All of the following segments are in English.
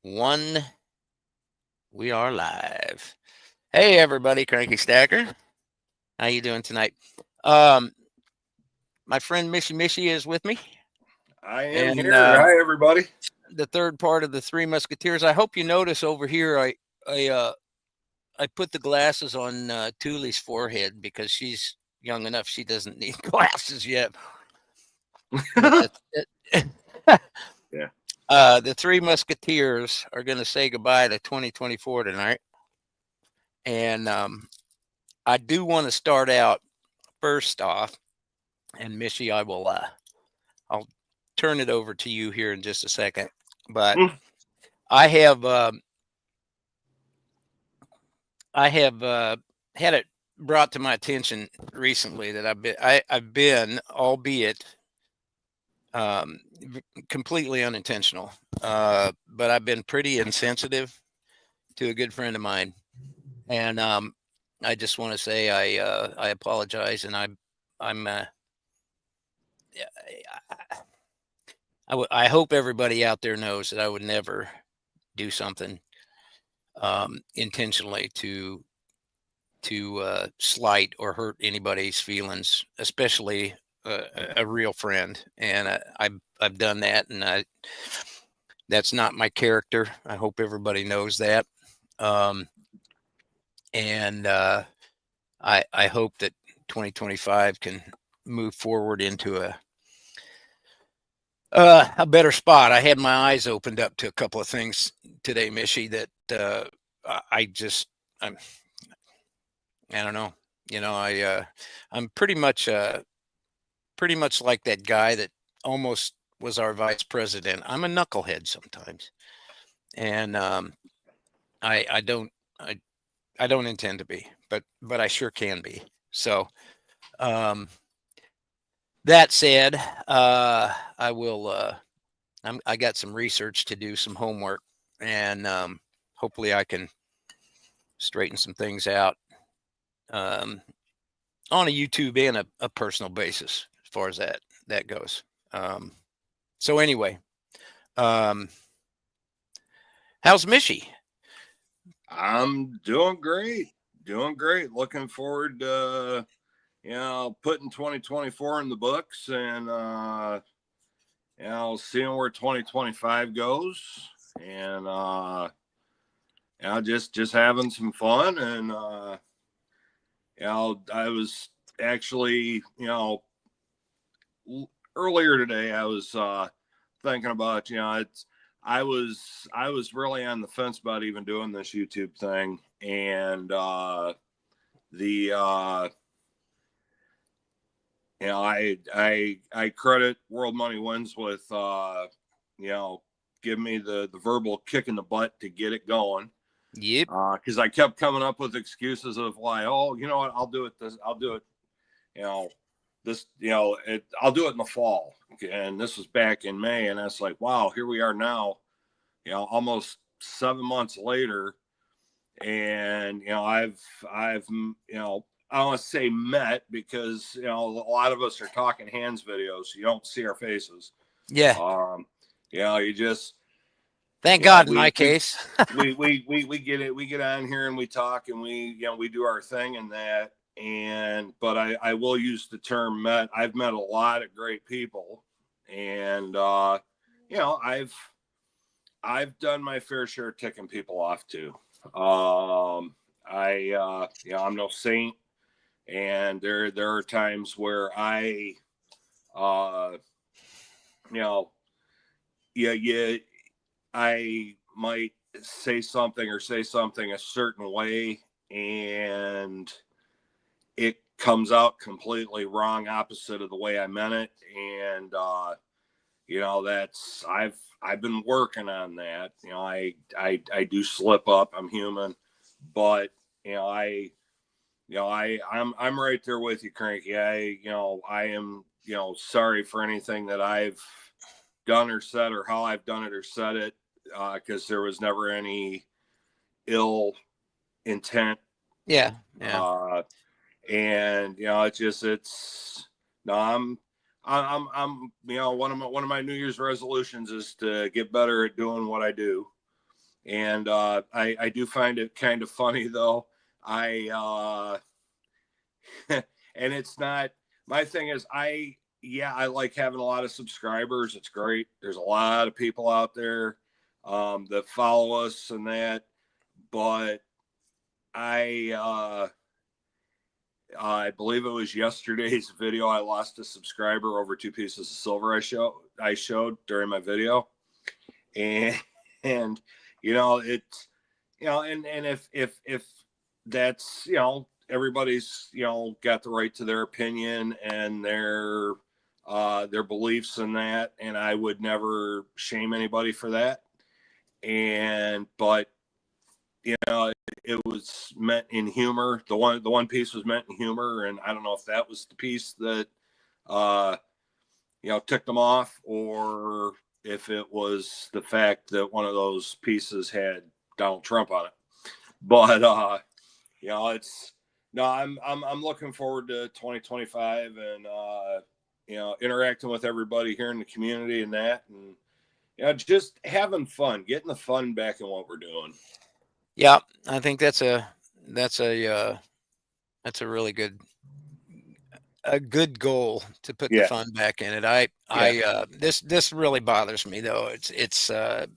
One, we are live. Hey everybody, Cranky Stacker. How you doing tonight? Um, my friend Mishy is with me, I am and here. Hi, everybody. the third part of the Three Musketeers. I hope you notice over here. I put the glasses on Thule's forehead because she's young enough; she doesn't need glasses yet. But Yeah. the Three Musketeers are going to say goodbye to 2024 tonight, and I do want to start out first off, and Mishy, I'll turn it over to you here in just a second. But Mm. I have I have had it brought to my attention recently that I've been, albeit um, completely unintentional, but I've been pretty insensitive to a good friend of mine, and I just want to say I apologize, and I'm I hope everybody out there knows that I would never do something intentionally to slight or hurt anybody's feelings, especially a real friend. And I've done that, and that's not my character. I hope everybody knows that. Um, and I hope that 2025 can move forward into a better spot. I had my eyes opened up to a couple of things today, Mishy, that I just I'm I don't know. I'm pretty much like that guy that almost was our vice president. I'm a knucklehead sometimes, and I don't I I don't intend to be, but I sure can be. So um, that said, I will. I got some research to do, some homework, and hopefully I can straighten some things out um, on a YouTube and a personal basis as far as that goes. Um, so anyway, um, how's Mishy? I'm doing great. Doing great. Looking forward to, putting 2024 in the books and, seeing where 2025 goes. And, just having some fun. And, I was actually, earlier today, I was, thinking about, I was really on the fence about even doing this YouTube thing, and the I credit World Money Wins with you know give me the verbal kick in the butt to get it going, Yep. because I kept coming up with excuses of like, oh, you know what, I'll do it, you know I'll do it in the fall, and this was back in May, and that's like, wow, here we are now, almost 7 months later, and I've I don't want to say met, because a lot of us are talking hands videos, so you don't see our faces. Yeah. Um, you just Thank God in my we case. we get it, we get on here and we talk, and we do our thing and that. And but I will use the term met. I've met a lot of great people, and you know I've I've done my fair share of ticking people off too. I'm no saint, and there are times where uh, you know, yeah, I might say something a certain way, and it comes out completely wrong, opposite of the way I meant it, and that's I've been working on that. I do slip up. I'm human, but I'm right there with you, Cranky. I am sorry for anything that I've done or said, or how I've done it or said it, because there was never any ill intent. Yeah. Yeah. Uh, and it's no, I'm one of my New Year's resolutions is to get better at doing what I do. And I do find it kind of funny though. I and it's not my thing is I like having a lot of subscribers. It's great. There's a lot of people out there that follow us and that, but I I believe it was yesterday's video. I lost a subscriber over 2 pieces of silver I showed during my video, and and it's and if that's everybody's got the right to their opinion and their beliefs in that, and I would never shame anybody for that. And but it was meant in humor. The one piece was meant in humor, and I don't know if that was the piece that uh ticked them off, or if it was the fact that one of those pieces had Donald Trump on it. But it's no, I'm looking forward to 2025 and interacting with everybody here in the community and that, and just having fun, getting the fun back in what we're doing. Yeah, I think that's a really good goal to put the Yeah, fun back in it. yeah, This really bothers me though. It's I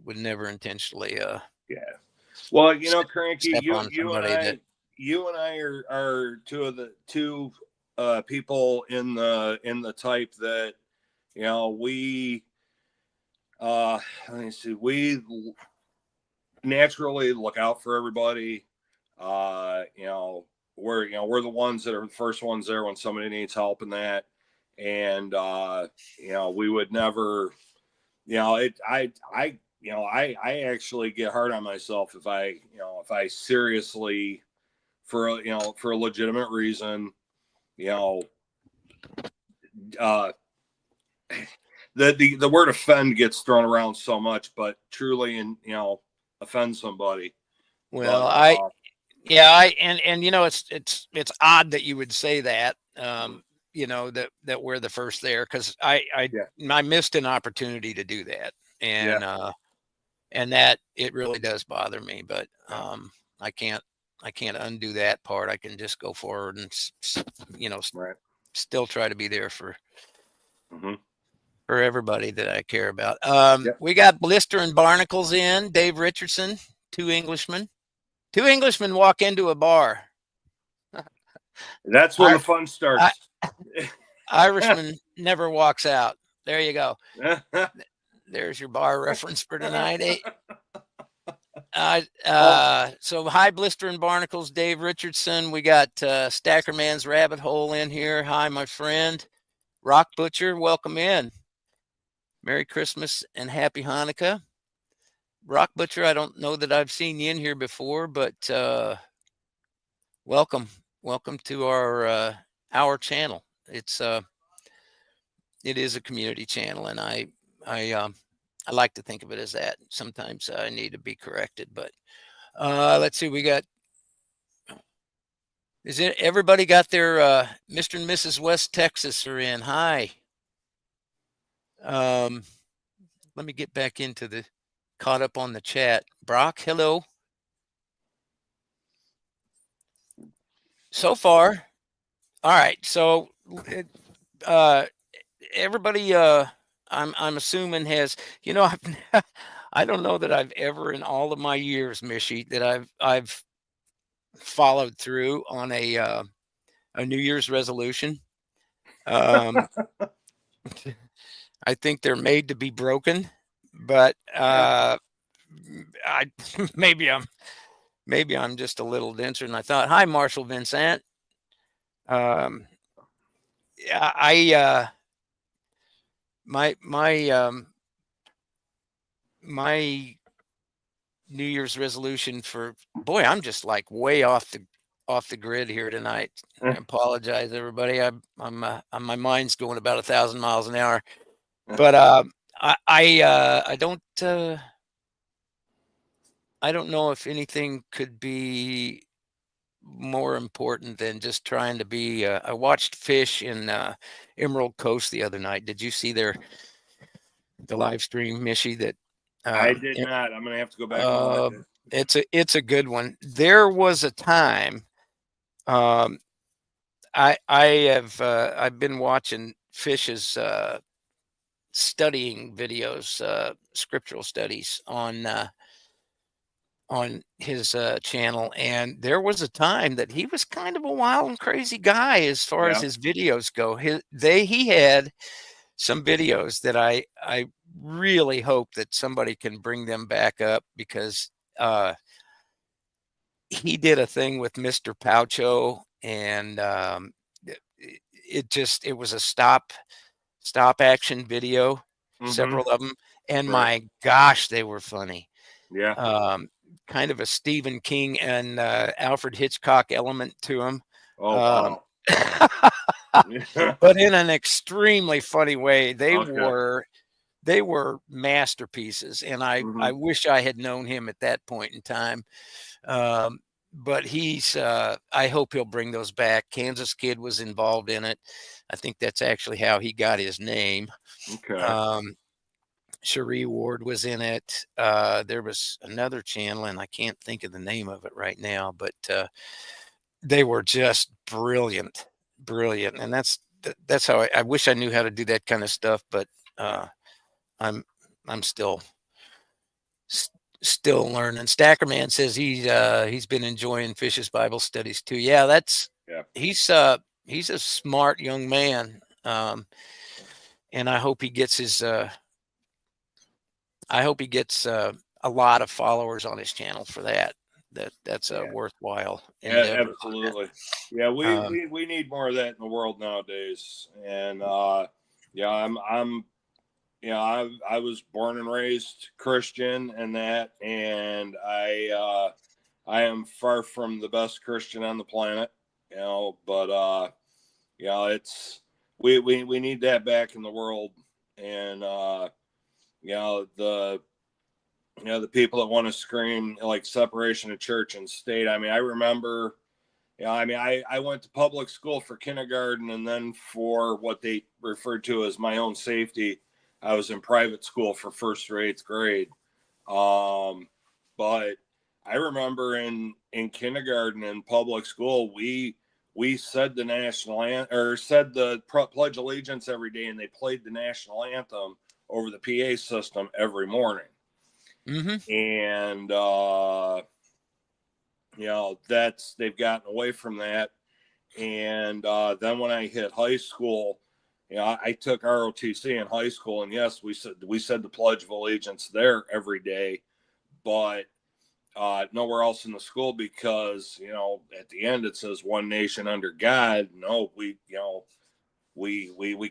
would never intentionally yeah. Well, step, Cranky, step on you and somebody that. I are two people in the type that we let me see, we naturally look out for everybody. We're the ones that are the first ones there when somebody needs help in that, and we would never, I actually get hard on myself if I seriously, for a legitimate reason, you know, uh, the word offend gets thrown around so much, but truly, and offend somebody. Well, But yeah, and it's odd that you would say that. That we're the first there, because yeah, I missed an opportunity to do that, yeah, and that it really does bother me. But yeah, I can't I can't undo that part. I can just go forward and right. still try to be there Mm-hmm. for everybody that I care about. Yep. We got Blister and Barnacles in, Dave Richardson, two Englishmen. Two Englishmen walk into a bar. That's when I, the fun I, starts. Irishman never walks out. There you go. There's your bar reference for tonight. Oh, So hi, Blister and Barnacles, Dave Richardson. We got Stackerman's Rabbit Hole in here. Hi, my friend. Rock Butcher, welcome in. Merry Christmas and Happy Hanukkah. Rock Butcher, I don't know that I've seen you in here before, but welcome. Welcome to our channel. It is a community channel, and I like to think of it as that. Sometimes I need to be corrected, but let's see. Is it everybody got their Mr. and Mrs. West Texas are in? Hi. Um, Let me get back into the caught up on the chat. Brock, hello. So far, all right. So uh, everybody, I'm assuming has I don't know that I've ever in all of my years, Mishy, that I've followed through on a New Year's resolution. Um, I think they're made to be broken, but yeah. I maybe I'm just a little denser than I thought. Hi, Marshall Vincent. Um, yeah, my New Year's resolution for boy, I'm just like way off the grid here tonight. I apologize, everybody. My mind's going about 1,000 miles an hour, but I don't know if anything could be more important than just trying to be. I watched Fish in Emerald Coast the other night. Did you see the live stream, Mishy, that I did not. I'm gonna have to go back and watch uh, it. it's a good one. There was a time, um, I've been watching Fish's studying videos, scriptural studies on his channel, and there was a time that he was kind of a wild and crazy guy as far as Yeah. his videos go. He had some videos that I really hope that somebody can bring them back up, because he did a thing with Mr. Poucho, and it was a stop action video, Mm-hmm. several of them, and Right. my gosh, they were funny. Yeah. Um, Kind of a Stephen King and Alfred Hitchcock element to them. Oh Um, wow. but in an extremely funny way. Okay. They were masterpieces, and I Mm-hmm. wish I had known him at that point in time. Um, but I hope he'll bring those back. Kansas Kid was involved in it. I think that's actually how he got his name. Okay. Um, Cherie Ward was in it. There was another channel, and I can't think of the name of it right now, but they were just brilliant, brilliant. And that's how I wish I knew how to do that kind of stuff, but Yeah. I'm I'm s- still learning. Stackerman says he's been enjoying Fish's Bible studies too. Yeah, Yeah. he's he's a smart young man, and I hope he gets a lot of followers on his channel for that. That's a Yeah. worthwhile Yeah. endeavor on Absolutely. Yeah. that. We need more of that in the world nowadays. And yeah, I'm I was born and raised Christian and that, and I am far from the best Christian on the planet, but it's we need that back in the world. And the the people that want to scream like separation of church and state. I mean, I remember, I went to public school for kindergarten, and then for what they referred to as my own safety, I was in private school for first through eighth grade. Um, but I remember in kindergarten and public school, we said the national anthem, or said the pledge allegiance every day, and they played the national anthem over the PA system every morning. Hmm. And that's they've gotten away from that. And then when I hit high school, I took ROTC in high school, and yes, we said the Pledge of Allegiance there every day, but nowhere else in the school, because at the end it says one nation under God. No, we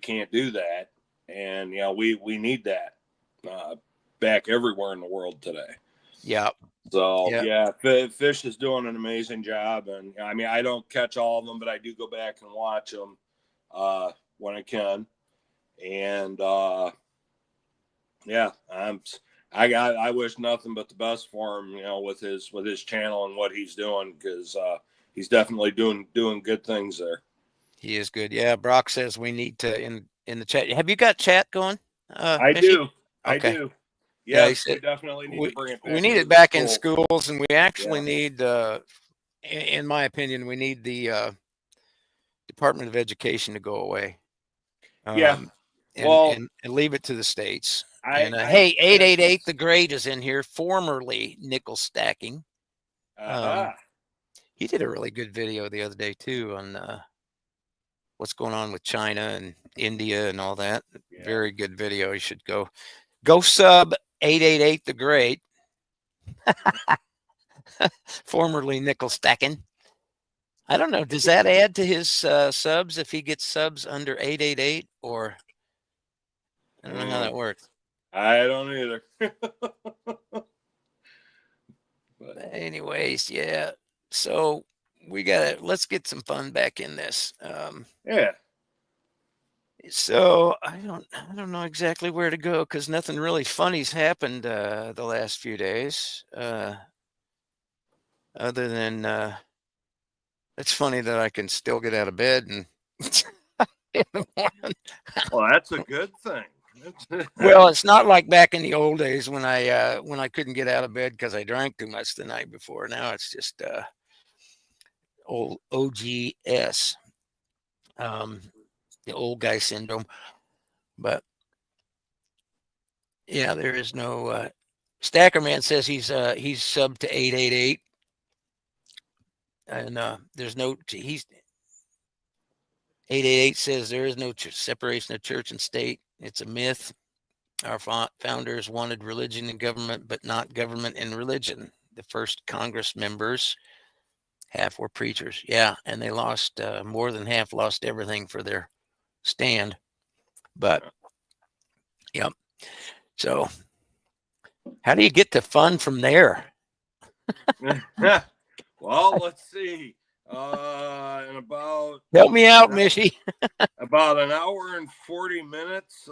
can't do that, and we need that uh, back everywhere in the world today. Yeah. So Yeah. yeah, Fish is doing an amazing job, and I mean I don't catch all of them, but I do go back and watch them when I can, and yeah, I wish nothing but the best for him, with his channel and what he's doing, because he's definitely doing good things there. He is good. Yeah. Brock says we need to in the chat. Have you got chat going, I Mishy? do, I Okay. do. Yeah. He Yes, we said definitely need to bring it we back need into it the back in schools. schools, and we actually Yeah, need, in my opinion, we need the Department of Education to go away, yeah. um, Well, and leave it to the states. And I hey, 888 the Great is in here, formerly nickel stacking. Um, aha, he did a really good video the other day too on what's going on with China and India and all that. yeah. Very good video. You should go sub 888 the Great, formerly nickel stacking. I don't know. Does that add to his subs if he gets subs under 888, or I don't know how that Mm, works. I don't either. But Anyways, yeah. So let's get some fun back in this. yeah, So I don't know exactly where to go, because nothing really funny's happened the last few days. Other than it's funny that I can still get out of bed and in the morning. well, that's a good thing. Well, it's not like back in the old days when I couldn't get out of bed because I drank too much the night before. Now it's just old OGS, um, the old guy syndrome. But yeah, there is no Stackerman says he's sub to 888, and there's no he's 888 says there is no separation of church and state. It's a myth. Our founders wanted religion and government, but not government and religion. The first Congress members, half were preachers. Yeah, and they lost more than half lost everything for their stand. But yep. So how do you get to fun from there? Well, let's see. In about Help me out, Mishy. about an hour and 40 minutes,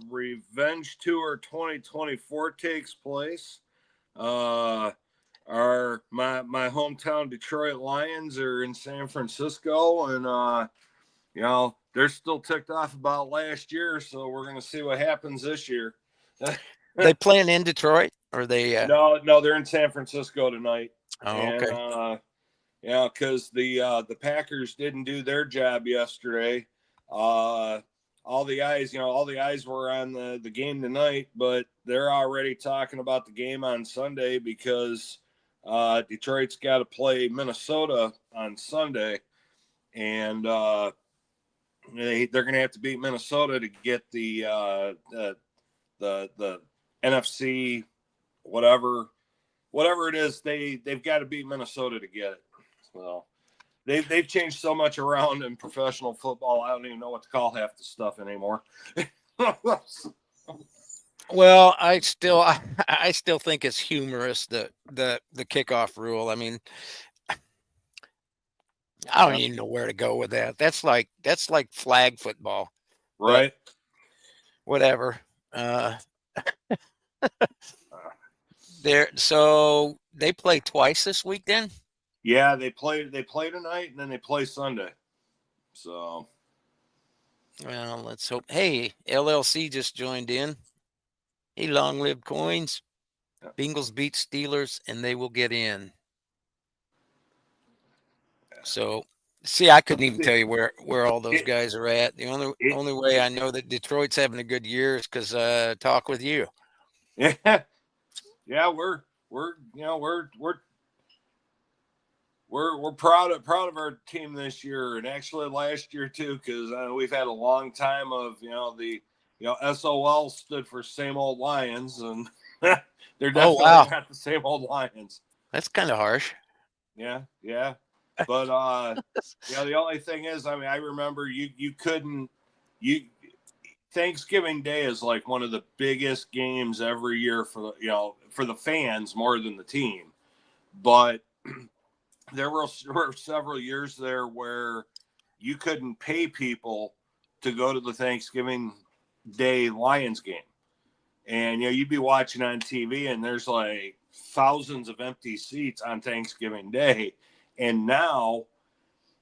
Revenge Tour 2024 takes place. My hometown Detroit Lions are in San Francisco, and they're still ticked off about last year, so we're gonna see what happens this year. They playing in Detroit, or they? No, they're in San Francisco tonight. Oh, okay. And because the Packers didn't do their job yesterday. All the eyes were on the game tonight, but they're already talking about the game on Sunday because Detroit's got to play Minnesota on Sunday, and they're going to have to beat Minnesota to get the NFC whatever it is. They've got to beat Minnesota to get it. So they've changed so much around in professional football. I don't even know what to call half the stuff anymore. Well, I still think it's humorous, the kickoff rule. I mean, I don't even know where to go with that. That's like flag football, right? But whatever. So they play twice this week then? Yeah, they play tonight and then they play Sunday. So, well, let's hope. Hey, LLC just joined in. Hey, long live coins. Yeah. Bengals beat Steelers and they will get in. So, see, I couldn't even tell you where all those guys are at. The only way I know that Detroit's having a good year is because talk with you. Yeah, we're proud of our team this year, and actually last year too, because we've had a long time of the SOL stood for same old Lions, and they're definitely not the same old Lions. That's kind of harsh. Yeah, but the only thing is, I mean, I remember you couldn't. Thanksgiving Day is like one of the biggest games every year for the fans more than the team, but there were several years there where you couldn't pay people to go to the Thanksgiving Day Lions game. And, you'd be watching on TV and there's like thousands of empty seats on Thanksgiving Day. And now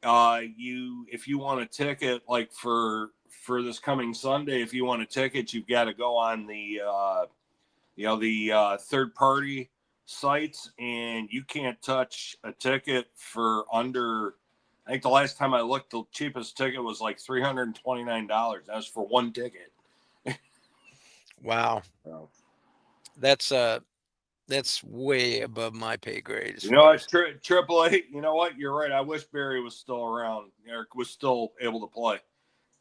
if you want a ticket, like for this coming Sunday, if you want a ticket, you've got to go on the third party sites, and you can't touch a ticket for under, I think the last time I looked, the cheapest ticket was like $329. That was for one ticket. Wow. That's way above my pay grade. It's Triple A. You know what? You're right. I wish Barry was still around. Eric was still able to play.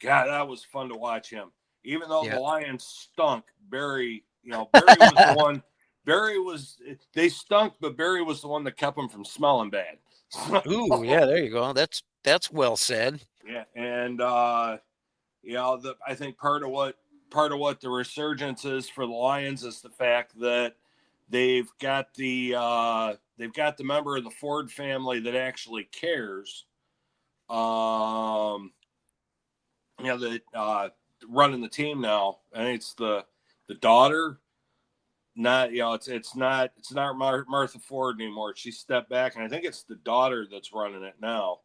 God, that was fun to watch him. Even though the Lions stunk, Barry was the one. They stunk, but Barry was the one that kept them from smelling bad. Ooh, yeah, there you go. That's well said. Yeah, and I think part of what the resurgence is for the Lions is the fact that they've got the member of the Ford family that actually cares. Running the team now. I think it's the daughter. Not it's not Martha Ford anymore. She stepped back, and I think it's the daughter that's running it now,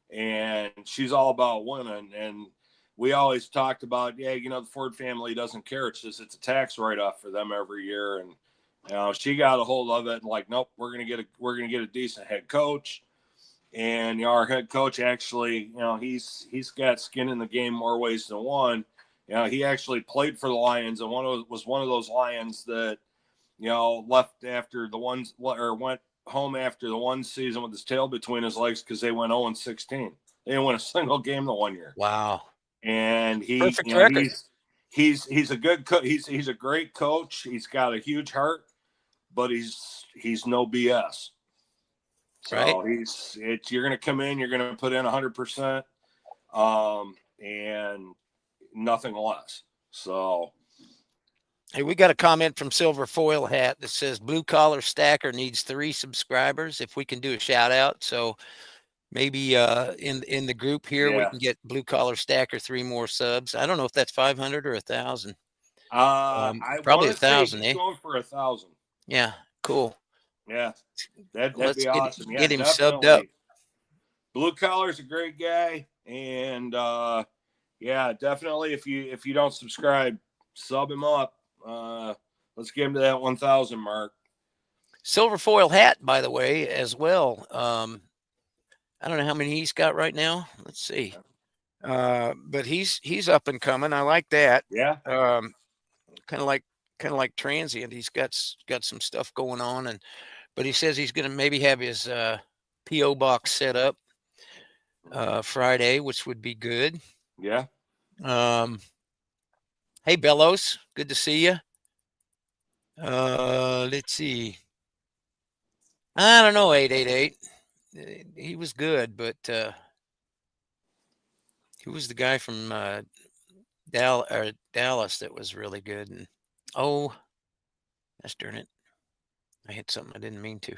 and she's all about women. And we always talked about, yeah, the Ford family doesn't care. It's just it's a tax write off for them every year, and she got a hold of it and like, nope, we're gonna get a decent head coach. And our head coach actually, he's got skin in the game more ways than one. He actually played for the Lions, and was one of those Lions that left after the ones or went home after the one season with his tail between his legs because they went 0-16. They didn't win a single game the one year. Wow. And Perfect record. He's a good he's a great coach. He's got a huge heart, but he's no BS. So right. You're going to come in, you're going to put in 100%, and nothing less. So, hey, we got a comment from Silver Foil Hat that says Blue Collar Stacker needs 3 subscribers. If we can do a shout out, so maybe in the group here we can get Blue Collar Stacker 3 more subs. I don't know if that's 500 or 1,000. I Probably want to say 1,000. he's going for 1,000. Yeah, cool. Yeah, that'd be awesome. Get him definitely. subbed up. Blue Collar's a great guy, and yeah, definitely. If you don't subscribe, sub him up. Let's get him to that 1,000 mark. Silver Foil Hat, by the way, as well. I don't know how many he's got right now. Let's see. But he's up and coming. I like that. Yeah. Kind of like Transient. He's got some stuff going on, but he says he's going to maybe have his PO box set up Friday, which would be good. Yeah. Hey Bellows, good to see you. Let's see. I don't know, 888. He was good, but he was the guy from Dallas that was really good. And gosh darn it, I hit something I didn't mean to.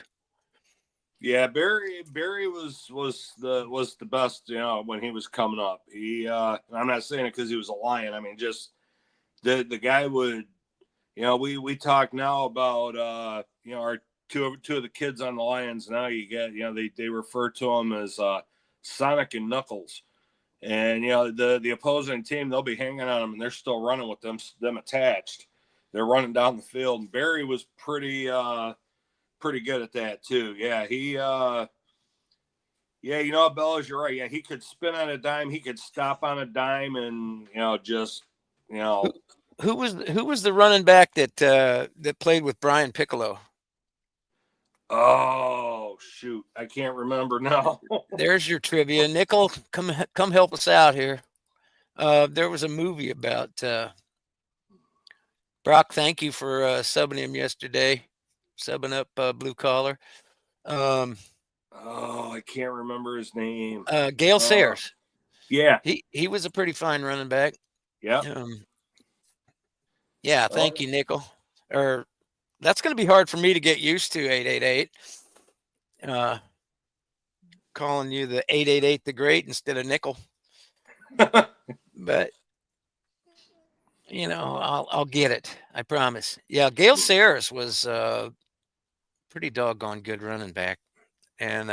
Yeah, Barry was the best, when he was coming up. I'm not saying it because he was a Lion. I mean, just the guy would, we talk now about our two of the kids on the Lions now. You get, they refer to them as Sonic and Knuckles, and the opposing team, they'll be hanging on them and they're still running with them attached. They're running down the field, and Barry was pretty good at that too. Yeah, he Bellows, you're right. Yeah, he could spin on a dime, he could stop on a dime, and who was the running back that played with Brian Piccolo? Oh shoot, I can't remember now. There's your trivia. Nickel, come help us out here. There was a movie about Brock. Thank you for subbing him yesterday, subbing up Blue Collar. I can't remember his name. Gale Sayers. Yeah, he was a pretty fine running back. Yeah. Yeah, thank you, Nickel. That's going to be hard for me to get used to, 888. Calling you the 888 the Great instead of Nickel. But I'll get it. I promise. Yeah, Gale Sayers was pretty doggone good running back, and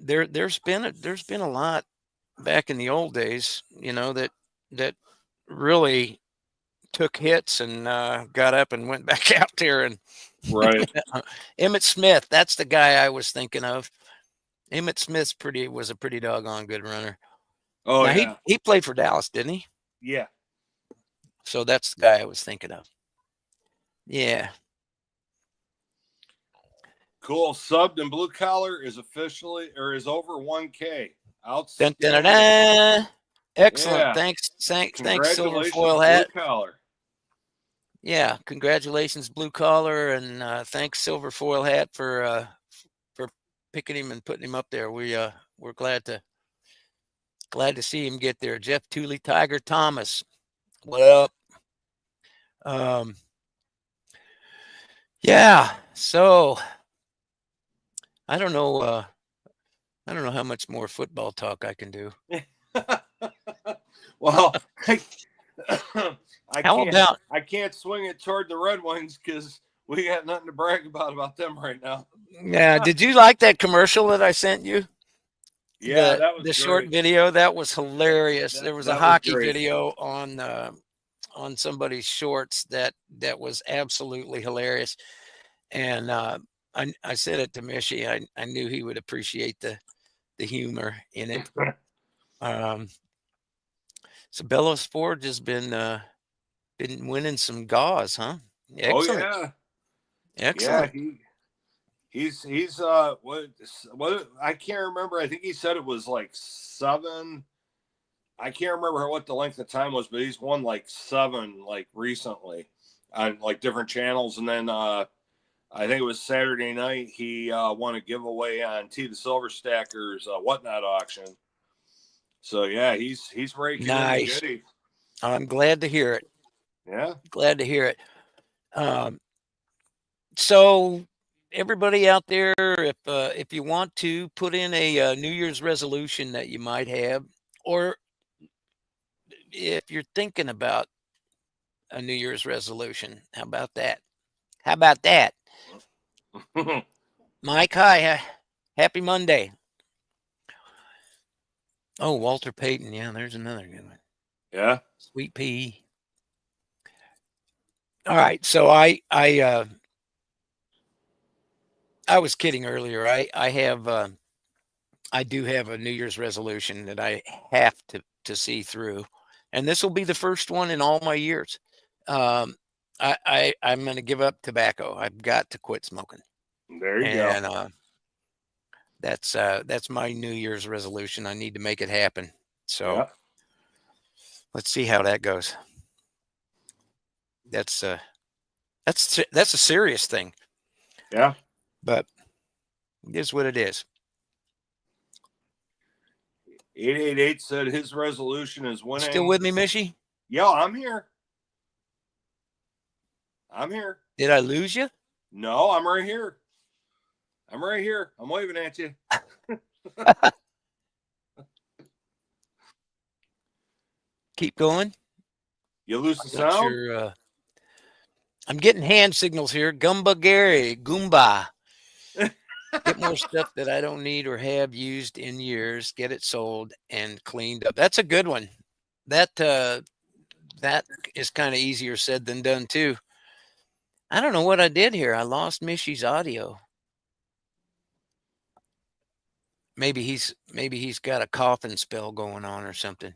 there's been a lot back in the old days, that really took hits and got up and went back out there. And right. Emmitt Smith, that's the guy I was thinking of. Emmitt Smith was a pretty doggone good runner. Oh, now, yeah. He played for Dallas, didn't he? Yeah. So that's the guy I was thinking of. Yeah. Cool. Subbed and Blue Collar is officially is over 1K. Dun, dun, dun, dun. Excellent. Yeah. Thanks, Silver Foil Hat. Blue Collar. Yeah, congratulations, Blue Collar, and thanks, Silver Foil Hat, for picking him and putting him up there. We're glad to see him get there. Jeff Tooley, Tiger Thomas, what up? Yeah. So I don't know how much more football talk I can do. Well, I can't swing it toward the Red Wings because we got nothing to brag about them right now. Yeah. Did you like that commercial that I sent you? Yeah, that was the short great. video, that was hilarious. There was a That was hockey great. video on somebody's shorts that was absolutely hilarious. And I said it to Mishy. I knew he would appreciate the humor in it. So Bellows Forge has been winning some gauze, huh? Oh Excellent. yeah. Yeah, Excellent. he's what I can't remember. I think he said it was like 7. I can't remember what the length of time was, but he's won like 7 like recently on like different channels. And then I think it was Saturday night he won a giveaway on T the Silver Stacker's whatnot auction. So yeah, he's raking in the Nice. goodies. I'm glad to hear it. Yeah. Glad to hear it. So everybody out there, if you want to put in a New Year's resolution that you might have, or if you're thinking about a New Year's resolution, how about that? How about that? Mike, hi. Happy Monday. Oh, Walter Payton. Yeah, there's another good one. Yeah. Sweet pea. All right. So I was kidding earlier. I do have a New Year's resolution that I have to see through, and this will be the first one in all my years. Um, I'm going to give up tobacco. I've got to quit smoking, There you go. and that's my New Year's resolution. I need to make it happen. So Yeah. let's see how that goes. That's a serious thing, Yeah. but it is what it is. 888 said his resolution is winning. Still with me, Mishy? Yo, I'm here. Did I lose you? No, I'm right here. I'm waving at you. Keep going. You lose the I'm not sound? sure. I'm getting hand signals here. Gumba Gary, Goomba. Get more stuff that I don't need or have used in years. Get it sold and cleaned up. That's a good one. That is kind of easier said than done too. I don't know what I did here. I lost Mishy's audio. Maybe he's got a coughing spell going on or something.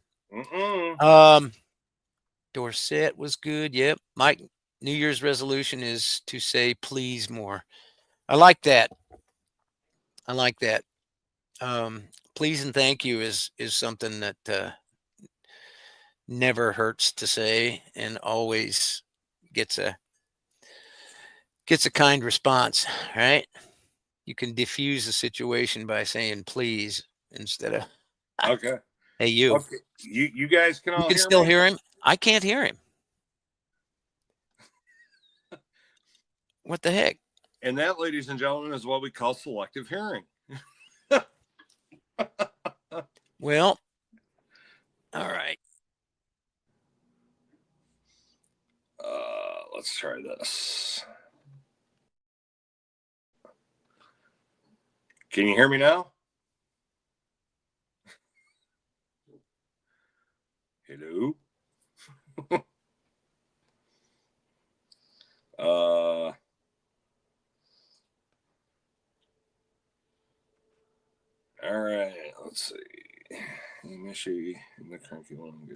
Dorset was good. Yep. My New Year's resolution is to say please more. I like that. I like that. Please and thank you is something that never hurts to say and always gets a kind response, right? You can diffuse the situation by saying please instead of Okay. hey you. Okay. You guys can You all can hear still me? hear him. I can't hear him. What the heck? And that, ladies and gentlemen, is what we call selective hearing. Well, all right. Let's try this. Can you hear me now? Hello? All right, let's see. Mishy and the cranky one.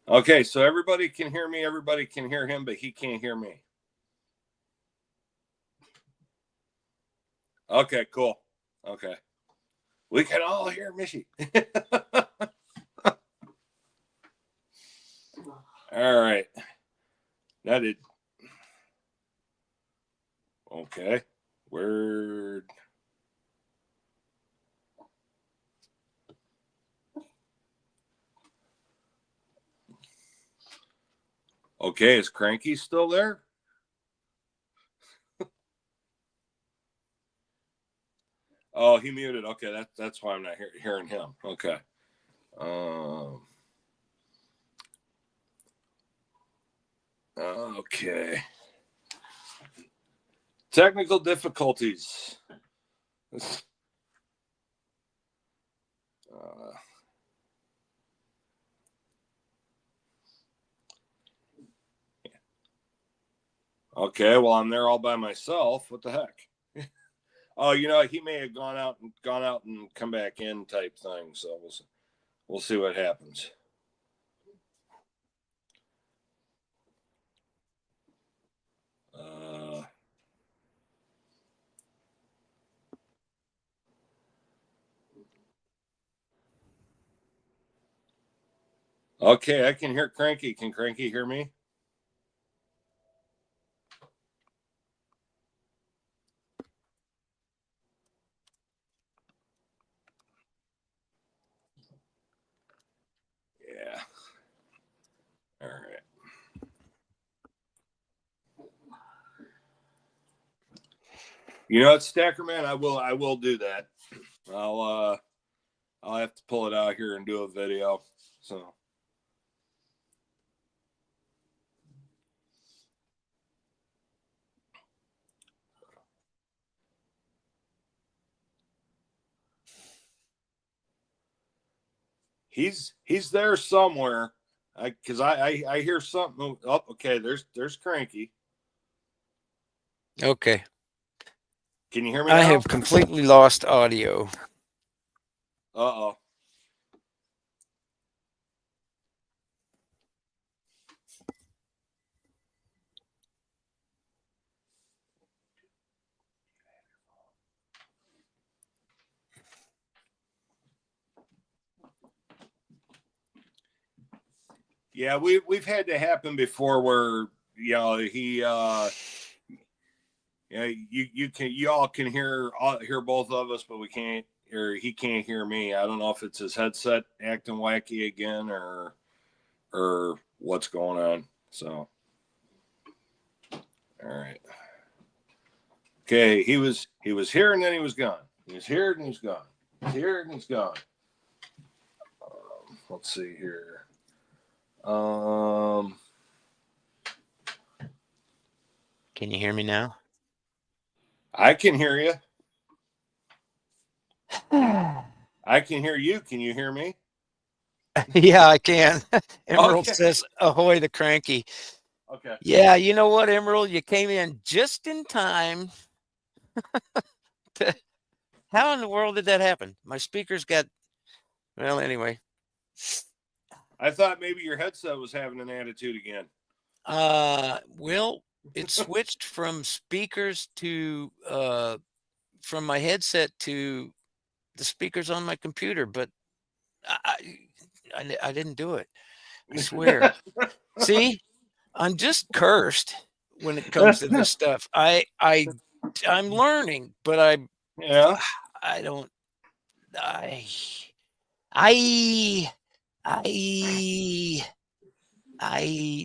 Okay, so everybody can hear me. Everybody can hear him, but he can't hear me. Okay, cool. Okay. We can all hear Mishy. All right. That did. Okay. Word. Okay, is Cranky still there? Oh, he muted. Okay, that's why I'm not hearing him. Okay. Okay. Technical difficulties. Okay, well, I'm there all by myself. What the heck? Oh, he may have gone out and come back in type thing. So we'll see what happens. Okay, I can hear Cranky. Can Cranky hear me? Yeah. All right. You know what, Stacker Man? I will do that. I'll have to pull it out here and do a video. So he's there somewhere. Because I hear something. Oh, okay. There's Cranky. Okay. Can you hear me I now? have completely lost audio. Uh-oh. Yeah, we've had to happen before where he you all can hear both of us, but we can't, or he can't hear me. I don't know if it's his headset acting wacky again or what's going on. So all right. Okay, he was here and then he was gone. He was here and he's gone. He's here and he's gone. Let's see here. Can you hear me now? I can hear you. I can hear you. Can you hear me? Yeah, I can. Emerald Okay. says, ahoy the Cranky. Okay. Yeah, you know what, Emerald? You came in just in time. How in the world did that happen? My speakers got, well, anyway. I thought maybe your headset was having an attitude again. Well, it switched from speakers to, from my headset to the speakers on my computer, but I didn't do it. I swear. See, I'm just cursed when it comes to this stuff. I'm learning, but Yeah. I don't I I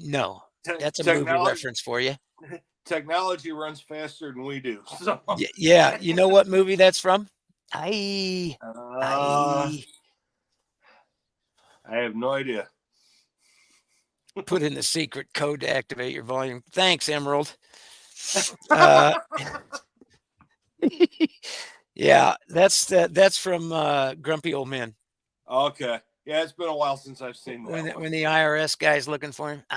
no. That's a movie reference for you. Technology runs faster than we do. So Yeah, you know what movie that's from? I have no idea. put in the secret code to activate your volume. Thanks, Emerald. Yeah, that's from Grumpy Old Men. Okay. Yeah, it's been a while since I've seen that When the IRS guy's looking for him. No,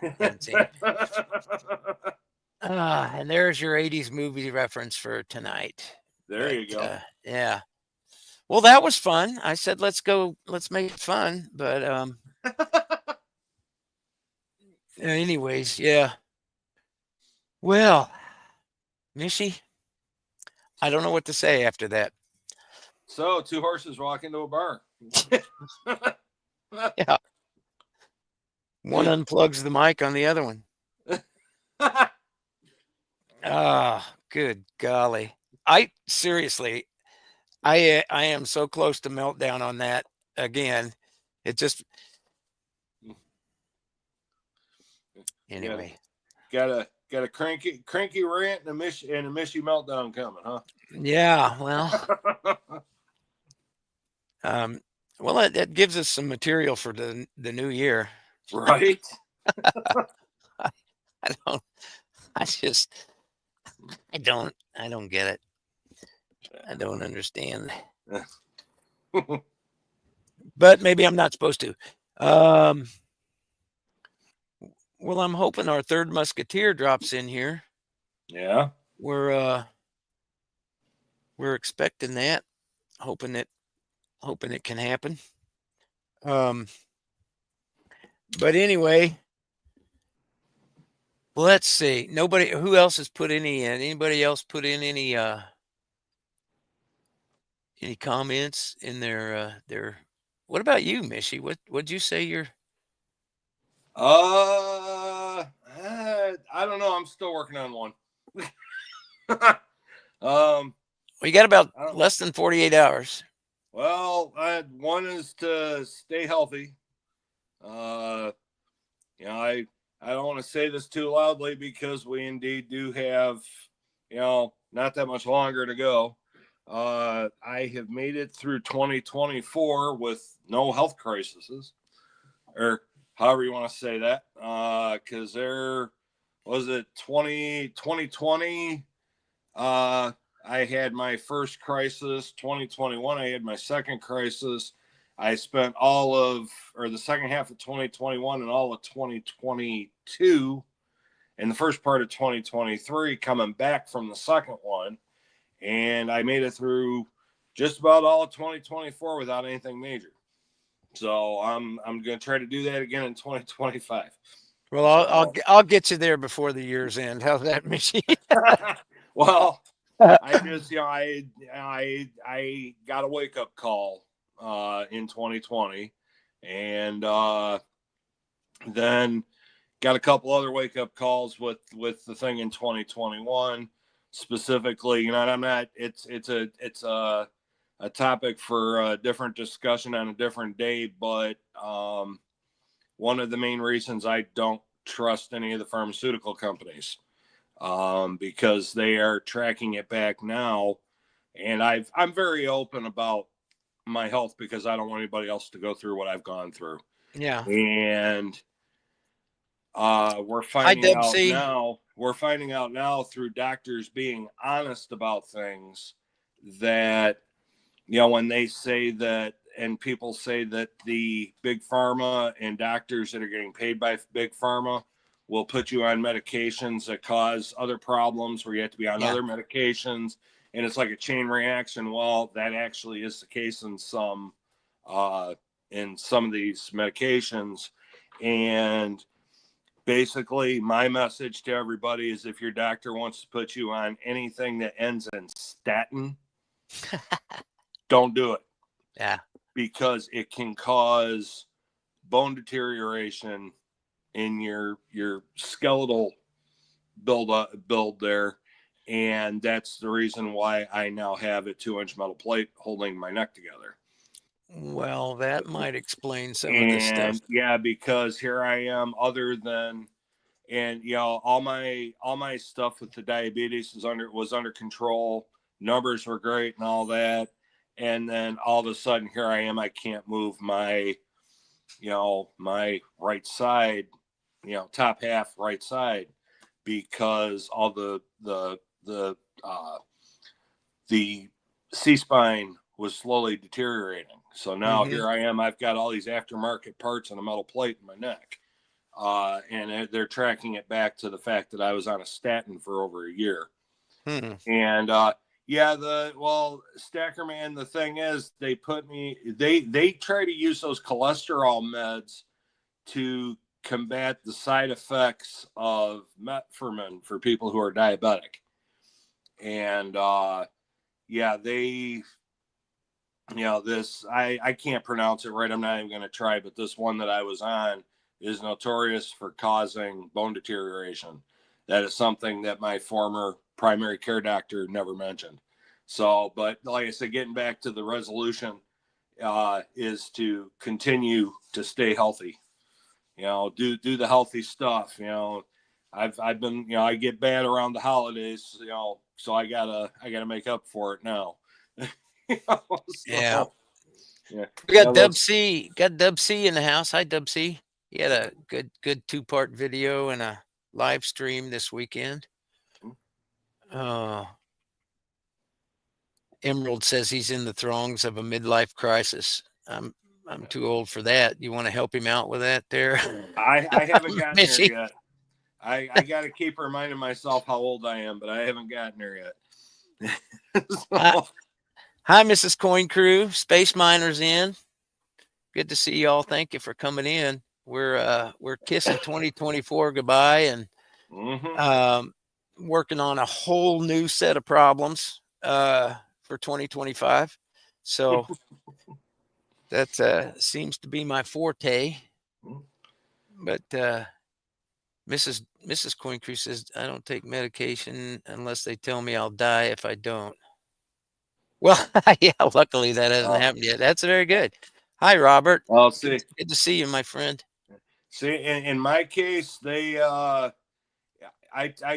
haven't seen it. And there's your 80s movie reference for tonight. There you go. Yeah. Well, that was fun. I said let's make it fun, but anyways, yeah. Well, Mishy, I don't know what to say after that. So, two horses walk into a bar. Yeah. One unplugs the mic on the other one. Good golly. I seriously, I am so close to meltdown on that again. It just anyway. Got a cranky rant and a Mishy meltdown coming, huh? Yeah, well. Well, that gives us some material for the new year. Right. I don't I don't get it. I don't understand. But maybe I'm not supposed to. Well, I'm hoping our third Musketeer drops in here. Yeah. We're expecting that, hoping it can happen. But anyway, let's see. Nobody who else has put any in. Anybody else put in any comments in their what about you, Mishy? What'd you say your I don't know. I'm still working on one. well, you got about I don't, less than 48 hours. well, one is to stay healthy. You know, I don't want to say this too loudly because we indeed do have, not that much longer to go. I have made it through 2024 with no health crises, or however you want to say that. Because there was it 2020. I had my first crisis. 2021, I had my second crisis. I spent the second half of 2021 and all of 2022 and the first part of 2023 coming back from the second one. And I made it through just about all of 2024 without anything major. So I'm going to try to do that again in 2025. Well, I'll get you there before the year's end. How's that, Mishy? Well, I just, I got a wake up call in 2020, and then got a couple other wake up calls with the thing in 2021 specifically. And I'm not. It's a topic for a different discussion on a different day. But one of the main reasons I don't trust any of the pharmaceutical companies. Because they are tracking it back now. And I'm very open about my health because I don't want anybody else to go through what I've gone through. Yeah. And we're Hi, finding Dub out C. now. We're finding out now through doctors being honest about things that, when they say that, and people say that the big pharma and doctors that are getting paid by big pharma will put you on medications that cause other problems where you have to be on other medications, and it's like a chain reaction. Well, that actually is the case in some of these medications. And basically my message to everybody is, if your doctor wants to put you on anything that ends in statin, don't do it. Yeah. Because it can cause bone deterioration in your skeletal build there. And that's the reason why I now have a 2-inch metal plate holding my neck together. Well, that might explain some of this stuff. And yeah, because here I am, all my stuff with the diabetes was under control. Numbers were great and all that. And then all of a sudden here I am, I can't move my my right side, top half right side, because all the C-spine was slowly deteriorating. So now here I am, I've got all these aftermarket parts and a metal plate in my neck. And they're tracking it back to the fact that I was on a statin for over a year. And Stacker Man, the thing is, they try to use those cholesterol meds to combat the side effects of metformin for people who are diabetic. And I can't pronounce it right. I'm not even going to try, but this one that I was on is notorious for causing bone deterioration. That is something that my former primary care doctor never mentioned. So, but like I said, getting back to the resolution is to continue to stay healthy. Do the healthy stuff. I've been, I get bad around the holidays, so I gotta make up for it now. Yeah. Yeah. We got Dub C. Got Dub C in the house. Hi, Dub C. He had a good 2-part video and a live stream this weekend. Emerald says he's in the throngs of a midlife crisis. I'm too old for that. You want to help him out with that there? I haven't gotten there Missy. yet. I got to keep reminding myself how old I am, but I haven't gotten there yet. Hi, So, hi, Mrs. Coin Crew. Space Miners in. Good to see y'all. Thank you for coming in. We're kissing 2024 goodbye and mhm. um, working on a whole new set of problems for 2025. So that seems to be my forte. But Mrs. Coin Crew says I don't take medication unless they tell me I'll die if I don't. Well, yeah, luckily that hasn't Oh, happened yet. That's very good. Hi, Robert. I'll Good, see. good to see you, my friend. See, in my case, I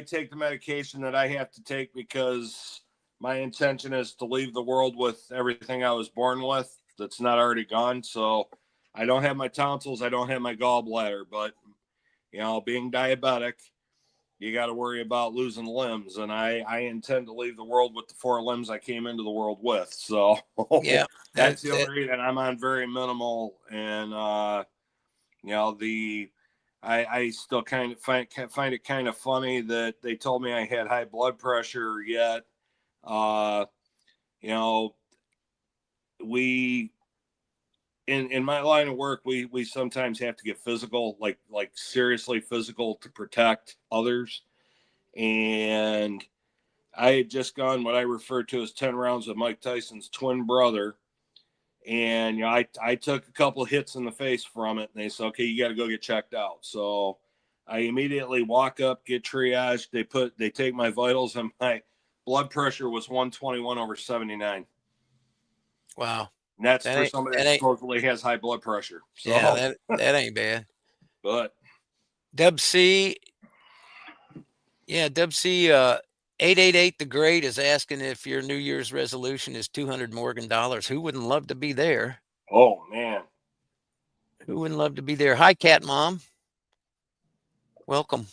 take the medication that I have to take because my intention is to leave the world with everything I was born with that's not already gone. So I don't have my tonsils, I don't have my gallbladder, but being diabetic, you got to worry about losing limbs, and I intend to leave the world with the 4 limbs I came into the world with. So Yeah, that's the that only reason I'm on very minimal, and the I still kind of find it kind of funny that they told me I had high blood pressure, yet uh, you know we in my line of work we sometimes have to get physical, like seriously physical, to protect others. And I had just gone what I refer to as 10 rounds with Mike Tyson's twin brother. And I took a couple of hits in the face from it, and they said, okay, you got to go get checked out. So I immediately walk up, get triaged. They take my vitals, and my blood pressure was 121/79. wow. And that's That for ain't somebody that that ain't supposedly has high blood pressure. yeah, So, that ain't bad. but Dub C, yeah, Dub C 888 the Great is asking if your New Year's resolution is 200 Morgan dollars. Who wouldn't love to be there? oh man, Who wouldn't love to be there? Hi, Cat Mom. Welcome.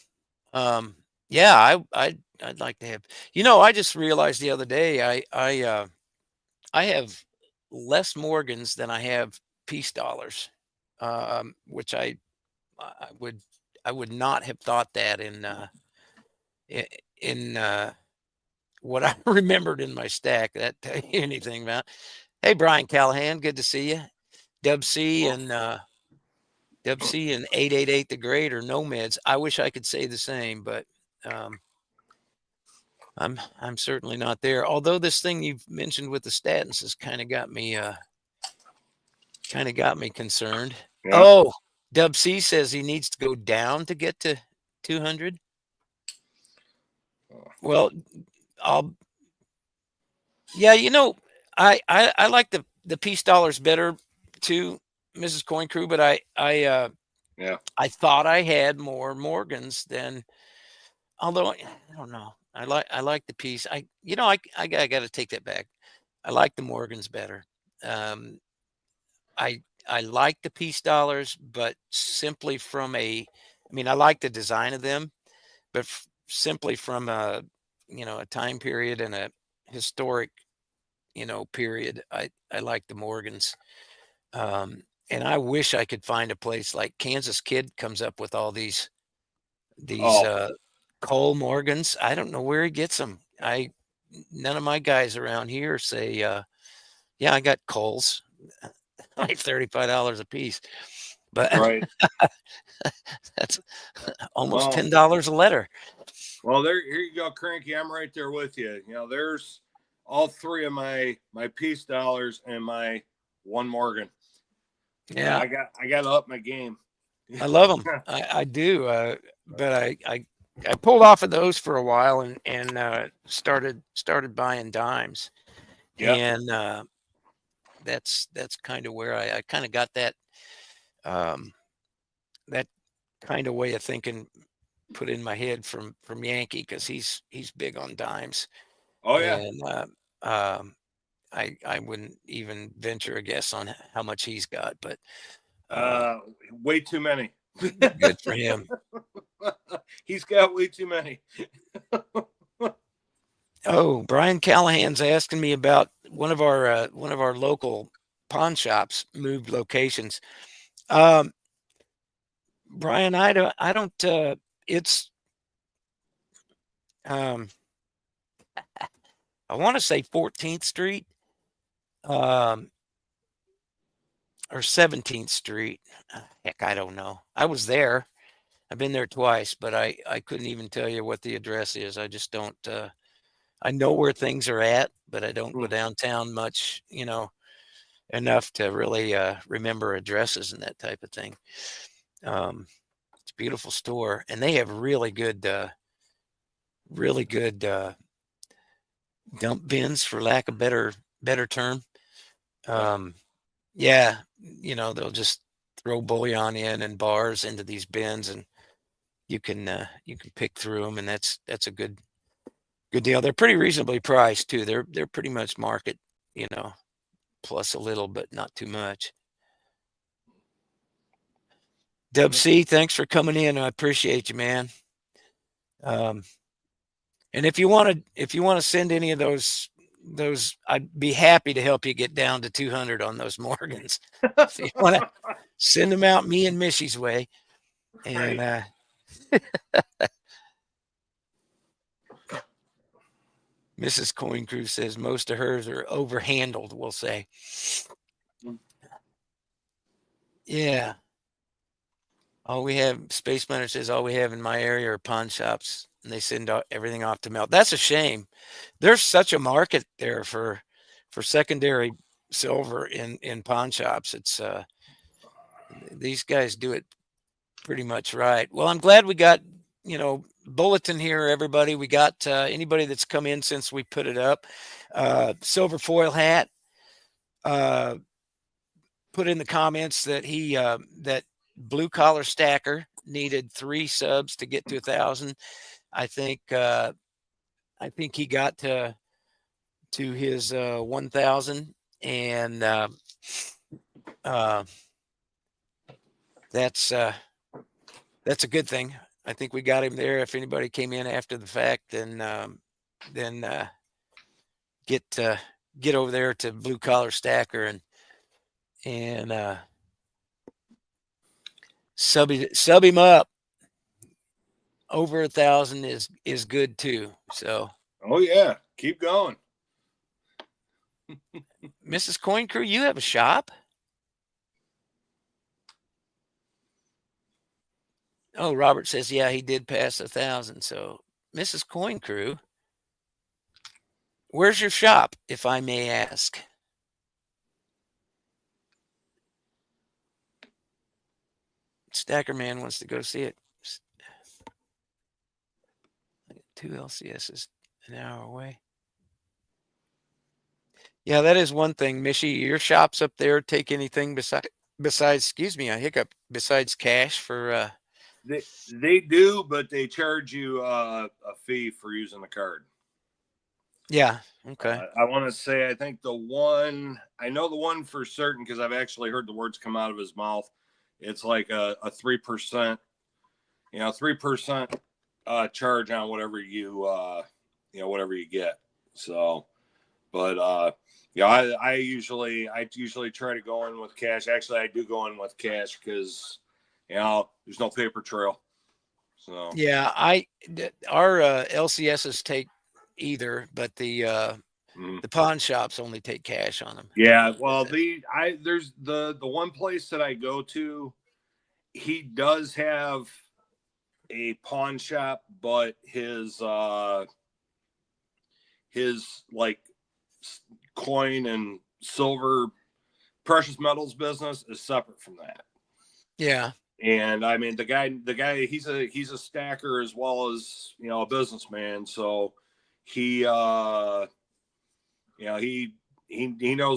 Um, yeah, I'd like to have. I just realized the other day I have less Morgans than I have peace dollars, which I would I would not have thought that in what I remembered in my stack. That tell you anything about? Hey, Brian Callahan, good to see you. Dub C oh, and Dub C and 888 the Great are nomads. I wish I could say the same, but um, I'm certainly not there. Although this thing you've mentioned with the statins has kind of got me concerned. yeah, Oh, Dub C says he needs to go down to get to 200. Well, I'll yeah, I like the peace dollars better too, Mrs. Coin Crew, but yeah. I thought I had more Morgans than although I don't know. I like the piece. I got to take that back. I like the Morgans better. Um, I like the peace dollars, but simply from I mean, I like the design of them, but simply from a time period and a historic, period, I like the Morgans. And I wish I could find a place like Kansas Kid comes up with all these Oh, Cole Morgans. I don't know where he gets them. None of my guys around here say, yeah, I got Coles, like $35 a piece, but right. that's almost Well, $10 a letter. Well, here you go, Cranky. I'm right there with you. There's all three of my peace dollars and my one Morgan. Yeah, I got to up my game. I love them. I do. But I pulled off of those for a while and started buying dimes, Yep. and that's kind of where I kind of got um, that kind of way of thinking put in my head from Yankee because he's big on dimes, Oh yeah. and um, I wouldn't even venture a guess on how much he's got, but uh, Uh, Way too many. good for him. He's got way too many. Oh, Brian Callahan's asking me about one of our local pawn shops moved locations. Um, Brian, I don't. It's um, I want to say 14th Street, um, or 17th Street. Heck, I don't know. I was there. I've been there twice, but I couldn't even tell you what the address is. I just don't. I know where things are at, but I don't go downtown much. Enough to really remember addresses and that type of thing. It's a beautiful store, and they have really good dump bins, for lack of better term. Yeah, they'll just throw bullion in and bars into these bins, and you can pick through them, and that's a good deal. They're pretty reasonably priced too. They're pretty much market, plus a little, but not too much. Dub C, thanks for coming in. I appreciate you, man. And if you want to send any of those, I'd be happy to help you get down to 200 on those Morgans. If you want to send them out me and Mishy's way. And Mrs. Coin Crew says most of hers are overhandled, we'll say. Yeah. Space Miner says, all we have in my area are pawn shops, and they send everything off to melt. That's a shame. There's such a market there for secondary silver in pawn shops. It's these guys do it pretty much right. Well, I'm glad we got, bulletin here, everybody. We got anybody that's come in since we put it up. Silver foil hat. Put in the comments that that blue collar stacker needed 3 subs to get to 1,000. I think he got to his 1,000, and that's a good thing. I think we got him there. If anybody came in after the fact, then get over there to blue collar stacker and sub him up. Over 1,000 is good too. So. Oh yeah, keep going. Mrs. Coin Crew, you have a shop? Oh, Robert says, yeah, he did pass 1,000. So, Mrs. Coin Crew, where's your shop, if I may ask? Stacker Man wants to go see it. 2 LCS is an hour away. Yeah, that is one thing, Mishy. Your shops up there take anything besides, excuse me, I hiccup, besides cash for They do, but they charge you a fee for using the card. Yeah. Okay. I want to say, I think I know the one for certain, because I've actually heard the words come out of his mouth. It's like a 3%, 3% charge on whatever whatever you get. So, but I usually try to go in with cash. Actually, I do go in with cash because there's no paper trail. So yeah, our LCSs take either, but the pawn shops only take cash on them. Yeah, well, there's the one place that I go to, he does have a pawn shop, but his like coin and silver precious metals business is separate from that. Yeah. And I mean, the guy, he's a stacker as well as, a businessman. So he knows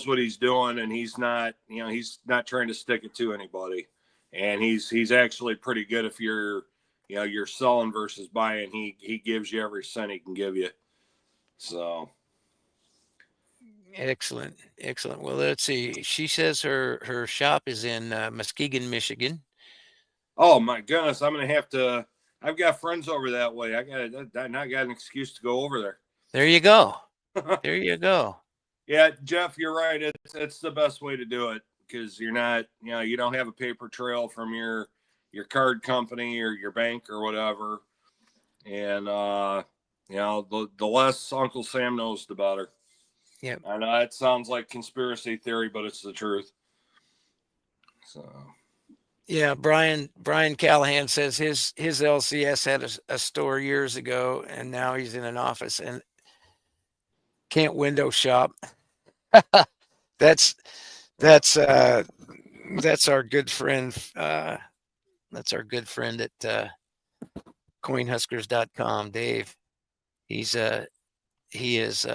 what he's doing, and he's not trying to stick it to anybody. And he's actually pretty good if you're selling versus buying. He gives you every cent he can give you. So excellent. Well, let's see. She says her shop is in Muskegon, Michigan. Oh my goodness, I've got friends over that way. I got an excuse to go over there. There you go. There you go. Yeah, Jeff, you're right. It's the best way to do it because you're not, you don't have a paper trail from your card company or your bank or whatever. And the less Uncle Sam knows, the better. Yep. I know it sounds like conspiracy theory, but it's the truth. So Yeah, Brian Callahan says his LCS had a store years ago, and now he's in an office and can't window shop. that's that's uh that's our good friend. That's our good friend at coinhuskers.com, Dave. He's he is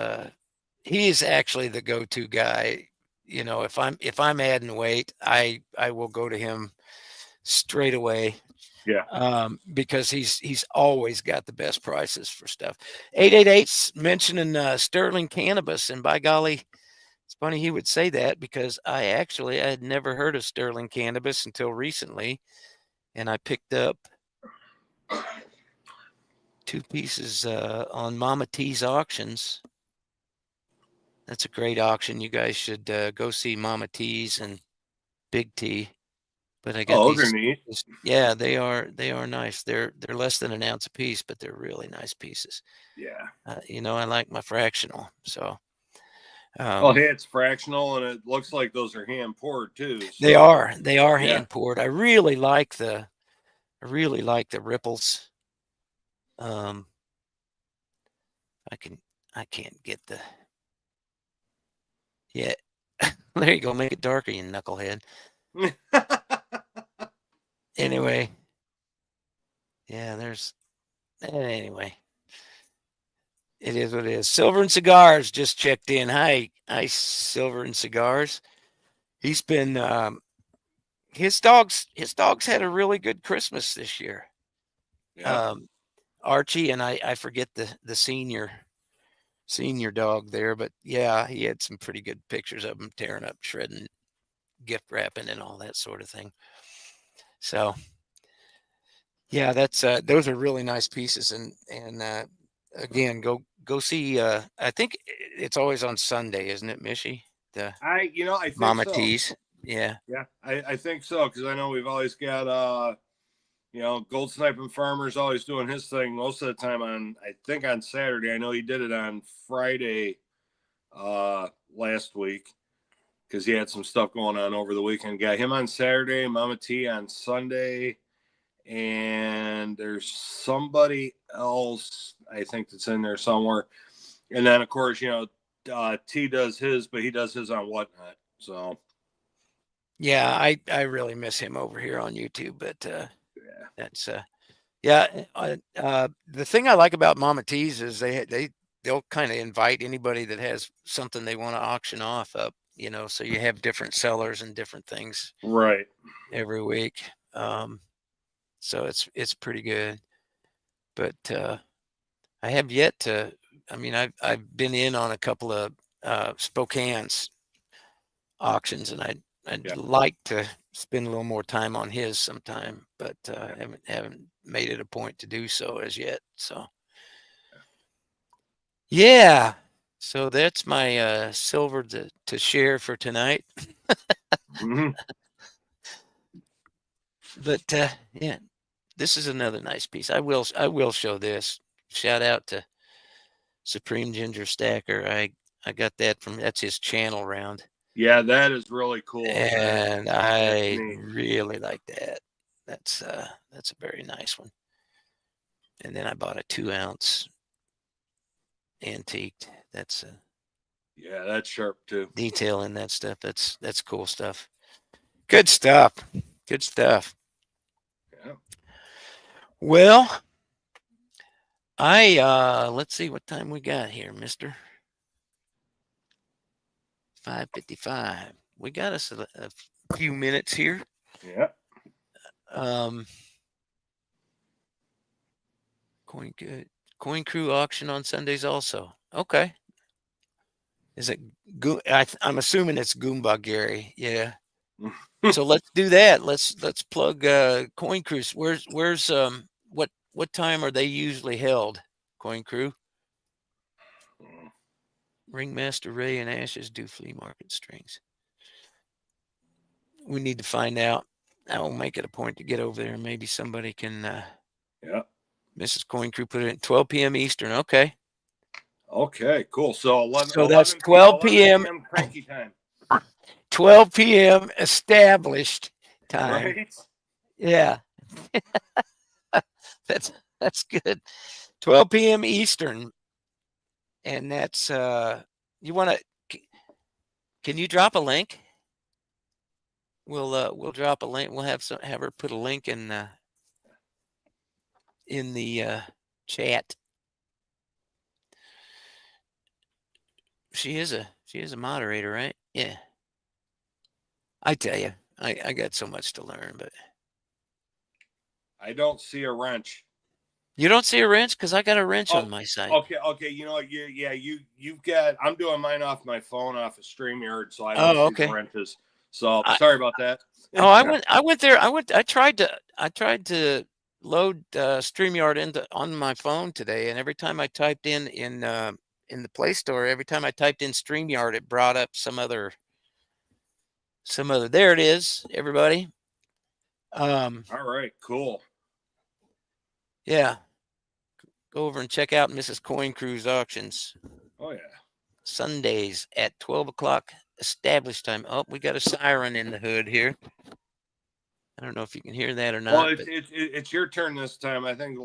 he is actually the go-to guy. You know, if I'm adding weight, I will go to him straight away, yeah. because he's always got the best prices for stuff. 888's mentioning Sterling Cannabis, and by golly, it's funny he would say that because I had never heard of Sterling Cannabis until recently, and I picked up 2 pieces on Mama T's auctions. That's a great auction. You guys should go see Mama T's and Big T. But I got Oh, those are these. neat. Yeah, they are nice. They're less than an ounce a piece, but they're really nice pieces. Yeah. I like my fractional. So Oh, hey, it's fractional, and it looks like those are hand poured too. they So are yeah. hand poured. I really like the ripples. Um, I can't get the yeah. There you go. Make it darker, you knucklehead. Anyway, yeah. Anyway. It is what it is. Silver and Cigars just checked in. Hi, Silver and Cigars. He's been his dogs had a really good Christmas this year. Yeah. Archie and I forget the senior dog there, but yeah, he had some pretty good pictures of him tearing up, shredding, gift wrapping, and all that sort of thing. So yeah, that's those are really nice pieces, and again, go see. I think it's always on Sunday, isn't it, Mishy? The I think Mama so. T's. Yeah. Yeah, I think so because I know we've always got Gold Sniping Farmer's always doing his thing most of the time I think on Saturday. I know he did it on Friday last week because he had some stuff going on over the weekend. Got him on Saturday, Mama T on Sunday, and there's somebody else I think that's in there somewhere. And then of course, T does his, but he does his on Whatnot. So Yeah, I really miss him over here on YouTube, but yeah. that's yeah. The thing I like about Mama T's is they'll kind of invite anybody that has something they want to auction off up. So you have different sellers and different things Right. every week. So it's pretty good. But I have yet to. I mean, I've been in on a couple of Spokane's auctions, and I'd Yeah. like to spend a little more time on his sometime, but haven't made it a point to do so as yet. So yeah, so that's my silver to share for tonight. Mm-hmm. But yeah, this is another nice piece. I will show this. Shout out to Supreme Ginger Stacker. I got that's his channel round. Yeah, that is really cool. And That's I neat. really like that. That's a very nice one. And then I bought a 2-ounce antique. That's Yeah, that's sharp too. detail in that stuff. That's cool stuff. Good stuff. Good stuff. Yeah. Well, let's see what time we got here, mister. 5:55. We got us a few minutes here. Yeah. Coin Crew auction on Sundays also. Okay. Is it I'm assuming it's Goomba Gary. Yeah. So let's do that. Let's plug Coin Crew. Where's what time are they usually held? Coin Crew. Ringmaster Ray and Ashes do flea market strings. We need to find out. I will make it a point to get over there. Maybe somebody can. Yeah. Mrs. Coin Crew put it at 12 p.m. Eastern. Okay. Okay, cool. So 11, So that's 11 12 11 p.m. p.m. cranky time. 12 p.m. established time. Right? Yeah. that's good. 12 p.m. Eastern. And that's you want to can you drop a link? We'll drop a link. We'll have her put a link in the chat. She is a moderator, right? Yeah. I tell you, I got so much to learn, but I don't see a wrench. you don't see a wrench because I got a wrench Oh, on my site. okay. You know, you've got. I'm doing mine off my phone, off of StreamYard, so I don't see Okay. the wrenches. So I, sorry about that. I went there. I tried to load StreamYard on my phone today, and every time I typed in the Play Store, every time I typed in StreamYard, it brought up some other. There it is, everybody. All right, cool. Yeah. Go over and check out Mrs. Coin Crew's auctions. Oh yeah. Sundays at 12 o'clock established time. Oh, we got a siren in the hood here. I don't know if you can hear that or not. Well, it's your turn this time. I think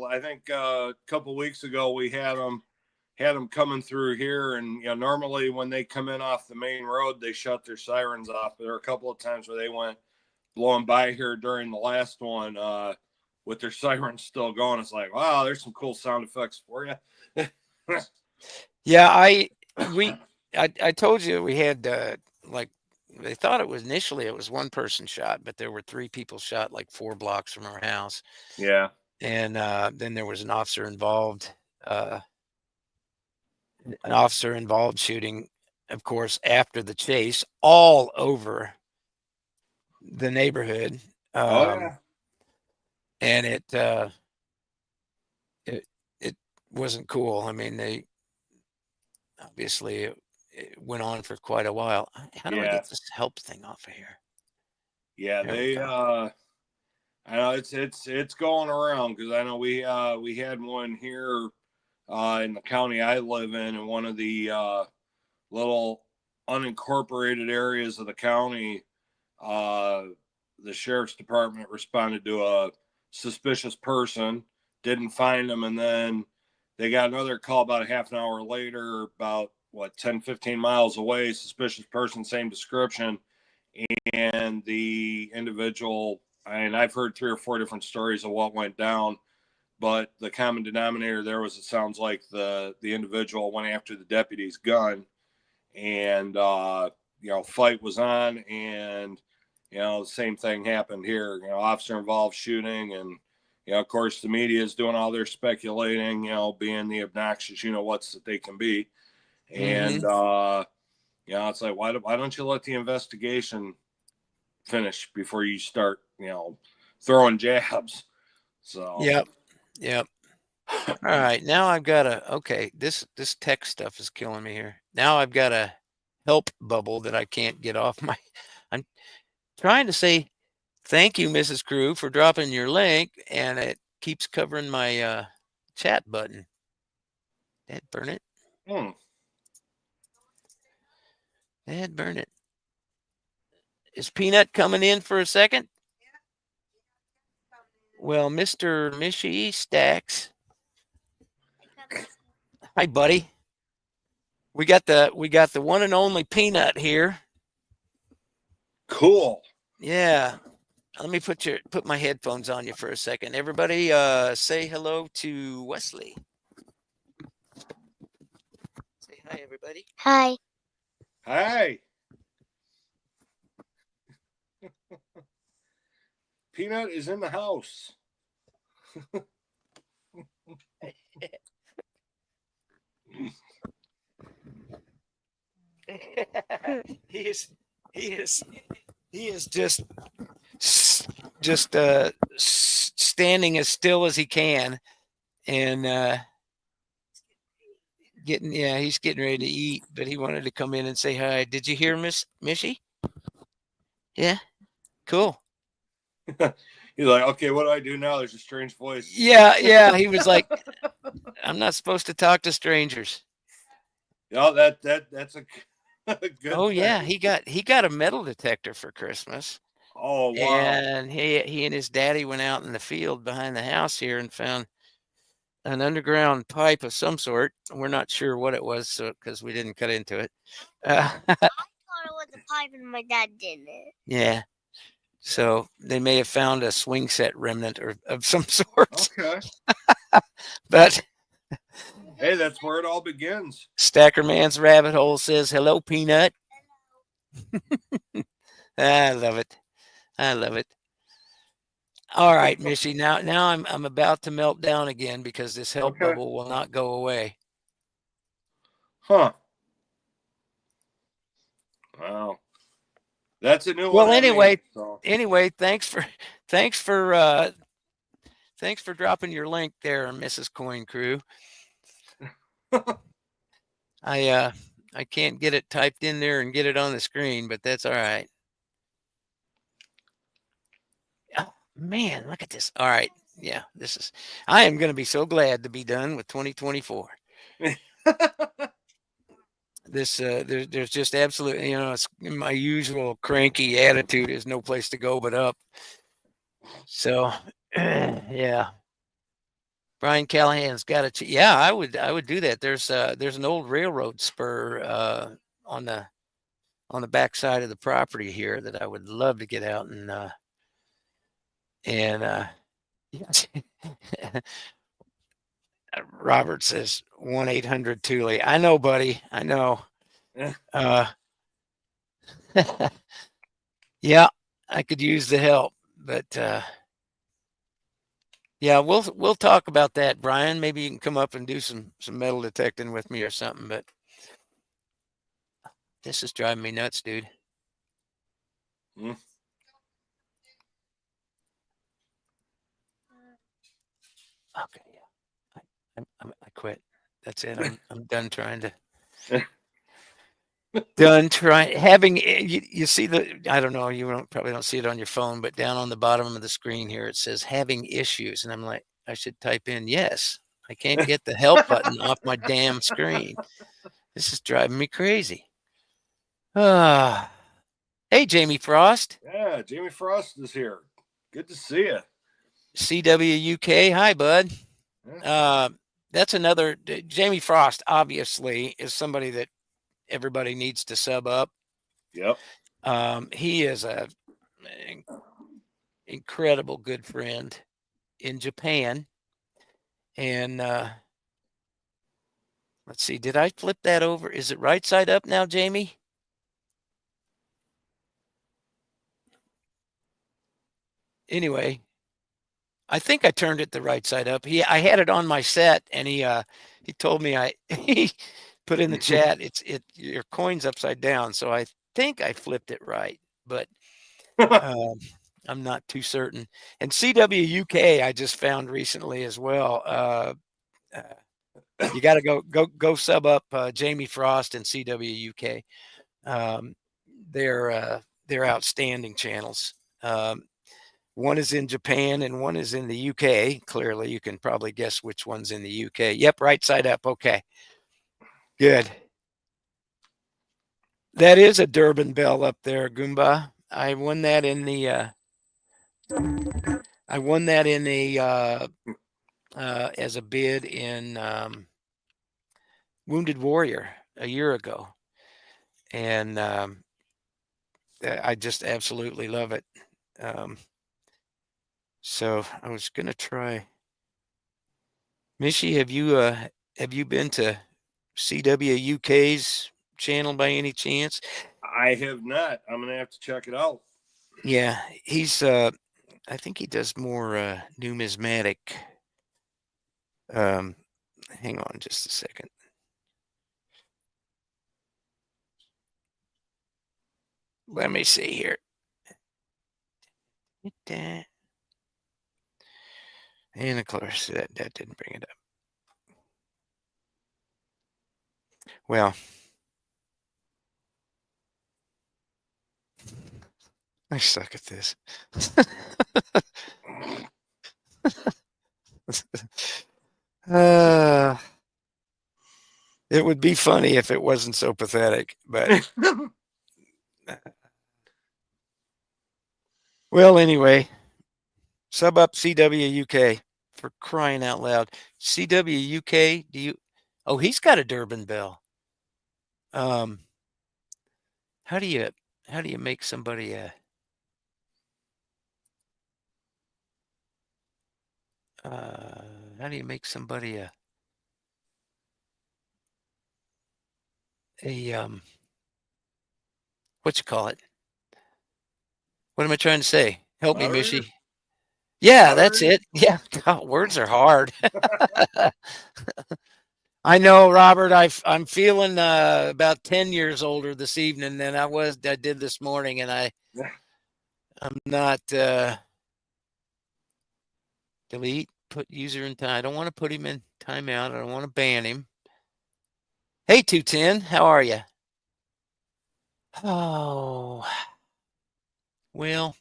a couple weeks ago we had them coming through here, and you know, normally when they come in off the main road, they shut their sirens off. But there were a couple of times where they went blowing by here during the last one with their sirens still going. It's like, wow, there's some cool sound effects for you. Yeah, I told you we had like they thought it was initially it was one person shot, but there were 3 people shot like 4 blocks from our house. Yeah. And then there was an officer involved shooting, of course, after the chase all over the neighborhood. Oh yeah. And it wasn't cool. I mean, they obviously it went on for quite a while. How do I Yeah. get this help thing off of here? Yeah, There we they go. I know it's going around because I know we had one here in the county I live in one of the little unincorporated areas of the county. The sheriff's department responded to a suspicious person, didn't find him, and then they got another call about a half an hour later, about 10-15 miles away, suspicious person, same description, and the individual. And I've heard 3 or 4 different stories of what went down, but the common denominator there was it sounds like the individual went after the deputy's gun, and fight was on, and the same thing happened here. Officer involved shooting, and of course the media is doing all their speculating, being the obnoxious whats that they can be, and it's like why don't you let the investigation finish before you start throwing jabs. So Yep. All right, now I've got this tech stuff is killing me here. Now I've got a help bubble that I can't get off my. I'm trying to say thank you, Mrs. Crew, for dropping your link, and it keeps covering my chat button. Dad burn it. Dad burn it. Is Peanut coming in for a second? Well, Mr. Mishy Stacks. Hi, buddy. We got the one and only Peanut here. Cool. Yeah. Let me put my headphones on you for a second. Everybody say hello to Wesley. Say hi, everybody. Hi. Hi. Peanut is in the house. He is just standing as still as he can, and he's getting ready to eat, but he wanted to come in and say hi. Did you hear Miss Mishy? Yeah, cool. He's like, okay, what do I do now? There's a strange voice. Yeah. He was like, I'm not supposed to talk to strangers. Yeah, that's a, a good Oh thing. yeah, he got a metal detector for Christmas. Oh wow. And he and his daddy went out in the field behind the house here and found an underground pipe of some sort. We're not sure what it was, so because we didn't cut into it. I thought it was a pipe and my dad didn't. Yeah. So they may have found a swing set remnant or of some sort. Okay. But Hey, that's where it all begins. Stacker Man's Rabbit Hole says, hello, Peanut. I love it. I love it. All right, Mishy. Now I'm about to melt down again because this help Okay. bubble will not go away. Huh. Wow. That's a new one. Well, anyway, So. thanks for dropping your link there, Mrs. Coin Crew. I can't get it typed in there and get it on the screen, but that's all right. Oh, man, look at this. All right. Yeah, I am going to be so glad to be done with 2024. There's just absolutely, it's my usual cranky attitude is no place to go but up. So, yeah. Brian Callahan's got a yeah, I would do that. There's an old railroad spur on the back side of the property here that I would love to get out and Robert says 1-800 Thule. I know, buddy. I know. Yeah, I could use the help, but yeah, we'll talk about that, Brian. Maybe you can come up and do some metal detecting with me or something. But this is driving me nuts, dude. Mm. Okay, yeah, I quit. That's it. I'm done trying to. Done trying having you see I don't know, you probably don't see it on your phone, but down on the bottom of the screen here it says having issues, and I'm like, I should type in yes. I can't get the help button off my damn screen. This is driving me crazy. Hey, Jamie Frost. Yeah, Jamie Frost is here. Good to see you. CWUK. Hi, bud. Yeah. That's another Jamie Frost. Obviously, is somebody that everybody needs to sub up. Yep. He is an incredible good friend in Japan. And let's see, did I flip that over? Is it right side up now, Jamie? Anyway, I think I turned it the right side up. I had it on my set, and he told me he put in the chat your coin's upside down. So I think I flipped it right, but I'm not too certain. And CWUK I just found recently as well. You got to go sub up Jamie Frost and CWUK. They're outstanding channels. One is in Japan and one is in the UK. Clearly, you can probably guess which one's in the UK. Yep, right side up. Okay, good. That is a Durban bell up there, Goomba. I won that in the. I won that in a as a bid in Wounded Warrior a year ago, and I just absolutely love it. So I was gonna try. Mishi, have you been to CWUK's channel by any chance? I have not. I'm gonna have to check it out. Yeah, he's I think he does more numismatic. Hang on just a second. Let me see here. And of course that didn't bring it up. Well, I suck at this. uh, it would be funny if it wasn't so pathetic, but well, anyway, sub up CWUK for crying out loud. CWUK, do you? Oh, he's got a Durbin bell. Um, how do you make somebody a? How do you make somebody a what you call it? What am I trying to say? Help me, Moderator? Mishy. Yeah, that's Moderator? it. Yeah, God, words are hard. I know, Robert. I'm feeling about 10 years older this evening than I did this morning, and I'm not delete, put user in time. I don't want to put him in timeout. I don't want to ban him. Hey, 210, how are you? Oh, well,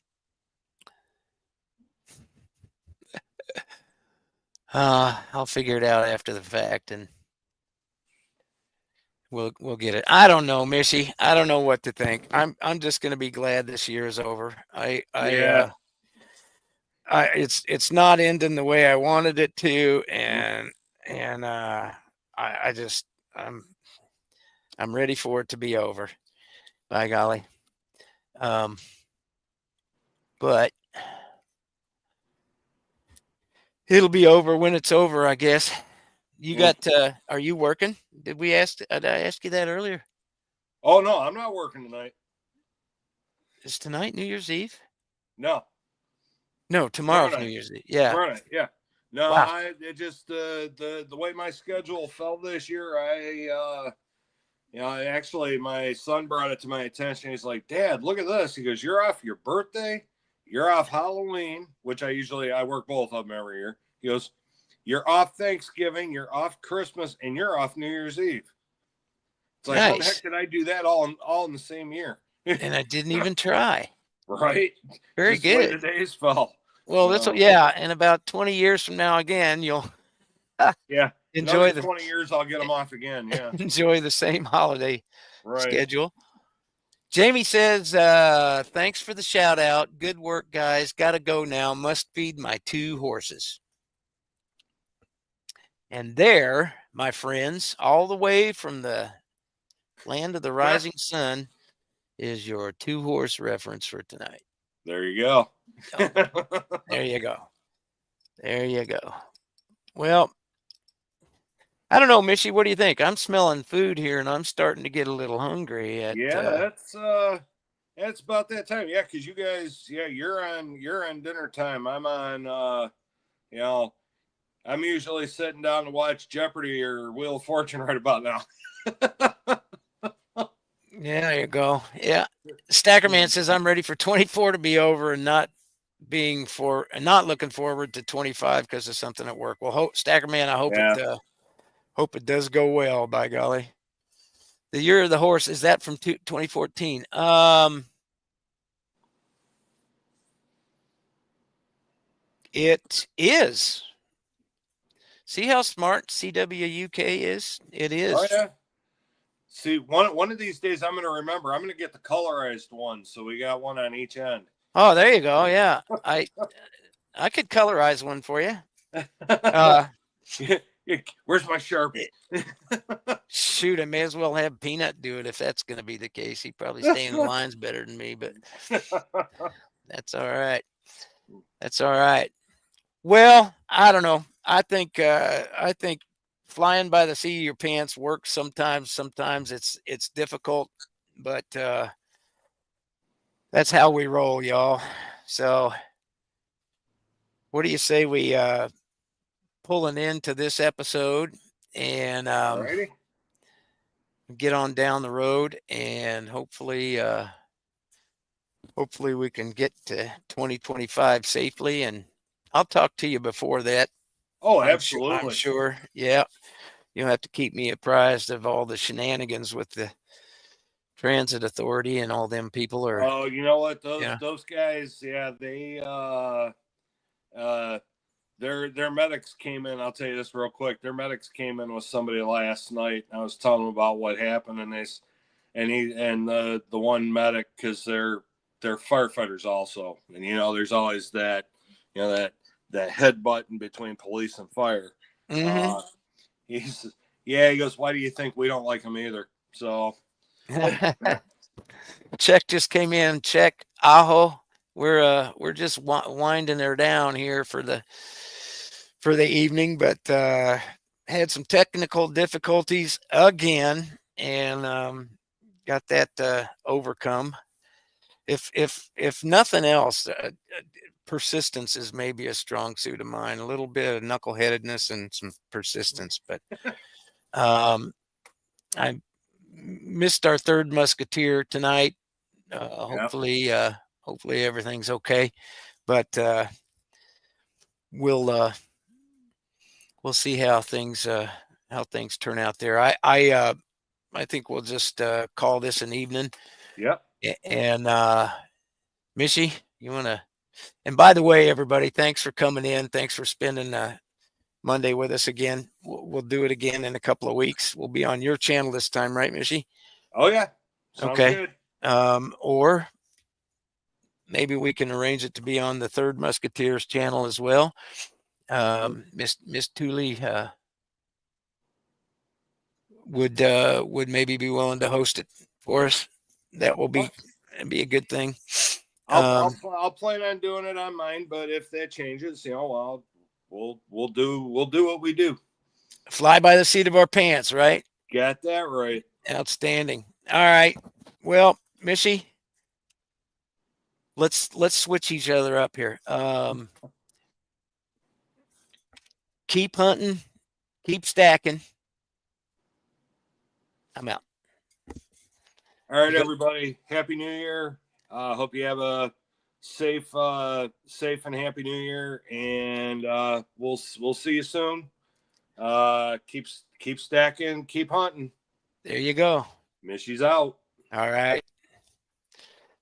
I'll figure it out after the fact, and we'll get it. I don't know, Mishy. I don't know what to think. I'm just gonna be glad this year is over. Yeah. It's not ending the way I wanted it to, Mm. and I just I'm ready for it to be over. By golly. But it'll be over when it's over, I guess. You Mm. got are you working? Did I ask you that earlier? Oh no, I'm not working tonight. Is tonight New Year's Eve? No, No, tomorrow tomorrow's New night. Year's Eve. Yeah. Tomorrow night. Yeah. No, Wow. it just the way my schedule fell this year. Actually, my son brought it to my attention. He's like, "Dad, look at this." He goes, "You're off your birthday. You're off Halloween, which I work both of them every year." He goes, "You're off Thanksgiving. You're off Christmas, and you're off New Year's Eve." It's like, how the heck Nice. did I do that all in the same year? And I didn't even try. Right? Very Just the way good. the days fell. Well, So yeah, in about 20 years from now again, you'll yeah, another enjoy the 20 years, I'll get them off again. Yeah. enjoy the same holiday Right. schedule. Jamie says, thanks for the shout out. Good work, guys. Gotta go now. Must feed my 2 horses. And there, my friends, all the way from the land of the rising sun, is your 2-horse reference for tonight. There you go. Oh, there you go. There you go. Well, I don't know, Mishy. What do you think? I'm smelling food here, and I'm starting to get a little hungry. Yeah, that's about that time. Yeah, because you guys, yeah, you're on dinner time. I'm on you know, I'm usually sitting down to watch Jeopardy or Wheel of Fortune right about now. Yeah, there you go. Yeah, Stackerman says I'm ready for 24 to be over and not looking forward to 25 because of something at work. Well, Stackerman, I Yeah. hope it does go well. By golly, the year of the horse, is that from 2014? It is. See how smart CWUK is? It is. Oh yeah. See, one of these days I'm going to remember. I'm going to get the colorized one, so we got one on each end. Oh, there you go. Yeah, I could colorize one for you. Where's my Sharpie? Shoot, I may as well have Peanut do it if that's going to be the case. He probably stay in the lines better than me, but that's all right. That's all right. Well, I don't know. I think flying by the seat of your pants works sometimes. Sometimes it's difficult, but that's how we roll, y'all. So, what do you say we pull an end to this episode and Alrighty. get on down the road, and hopefully we can get to 2025 safely, and I'll talk to you before that. Oh, I'm absolutely. sure. Yeah. you'll have to keep me apprised of all the shenanigans with the transit authority and all them people are. Oh, you know what? Yeah. Those guys, yeah, they their medics came in. I'll tell you this real quick. Their medics came in with somebody last night. I was telling them about what happened, and the one medic, because they're firefighters also, and there's always that that headbutt in between police and fire. Mm-hmm. He goes, why do you think we don't like him either? So Check just came in. Check Aho. We're just winding her down here for the evening, but had some technical difficulties again, and got that overcome. If nothing else, persistence is maybe a strong suit of mine. A little bit of knuckleheadedness and some persistence, but I missed our third musketeer tonight. Hopefully everything's okay, but we'll see how things turn out there. I think we'll just call this an evening. Yep. And Mishy, you want to? And by the way, everybody, thanks for coming in. Thanks for spending Monday with us again. We'll do it again in a couple of weeks. We'll be on your channel this time, right, Mishy? Oh yeah. Sounds Okay. good. Or maybe we can arrange it to be on the Third Musketeers channel as well. Miss Tooley would maybe be willing to host it for us. That will be a good thing. I'll plan on doing it on mine, but if that changes, we'll do what we do. Fly by the seat of our pants, right? Got that right. Outstanding. All right. Well, Mishy, let's switch each other up here. Keep hunting, keep stacking. I'm out. All right, everybody. Happy New Year. Hope you have a safe and happy New Year, and we'll see you soon. Keep stacking, keep hunting. There you go. Mishy's out. All right.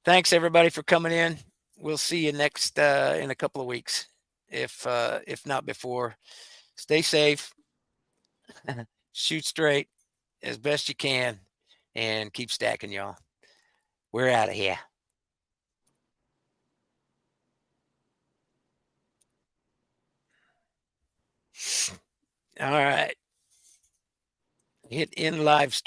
Thanks everybody for coming in. We'll see you next in a couple of weeks, if not before. Stay safe. Shoot straight as best you can, and keep stacking, y'all. We're out of here. All right. Hit in live stream.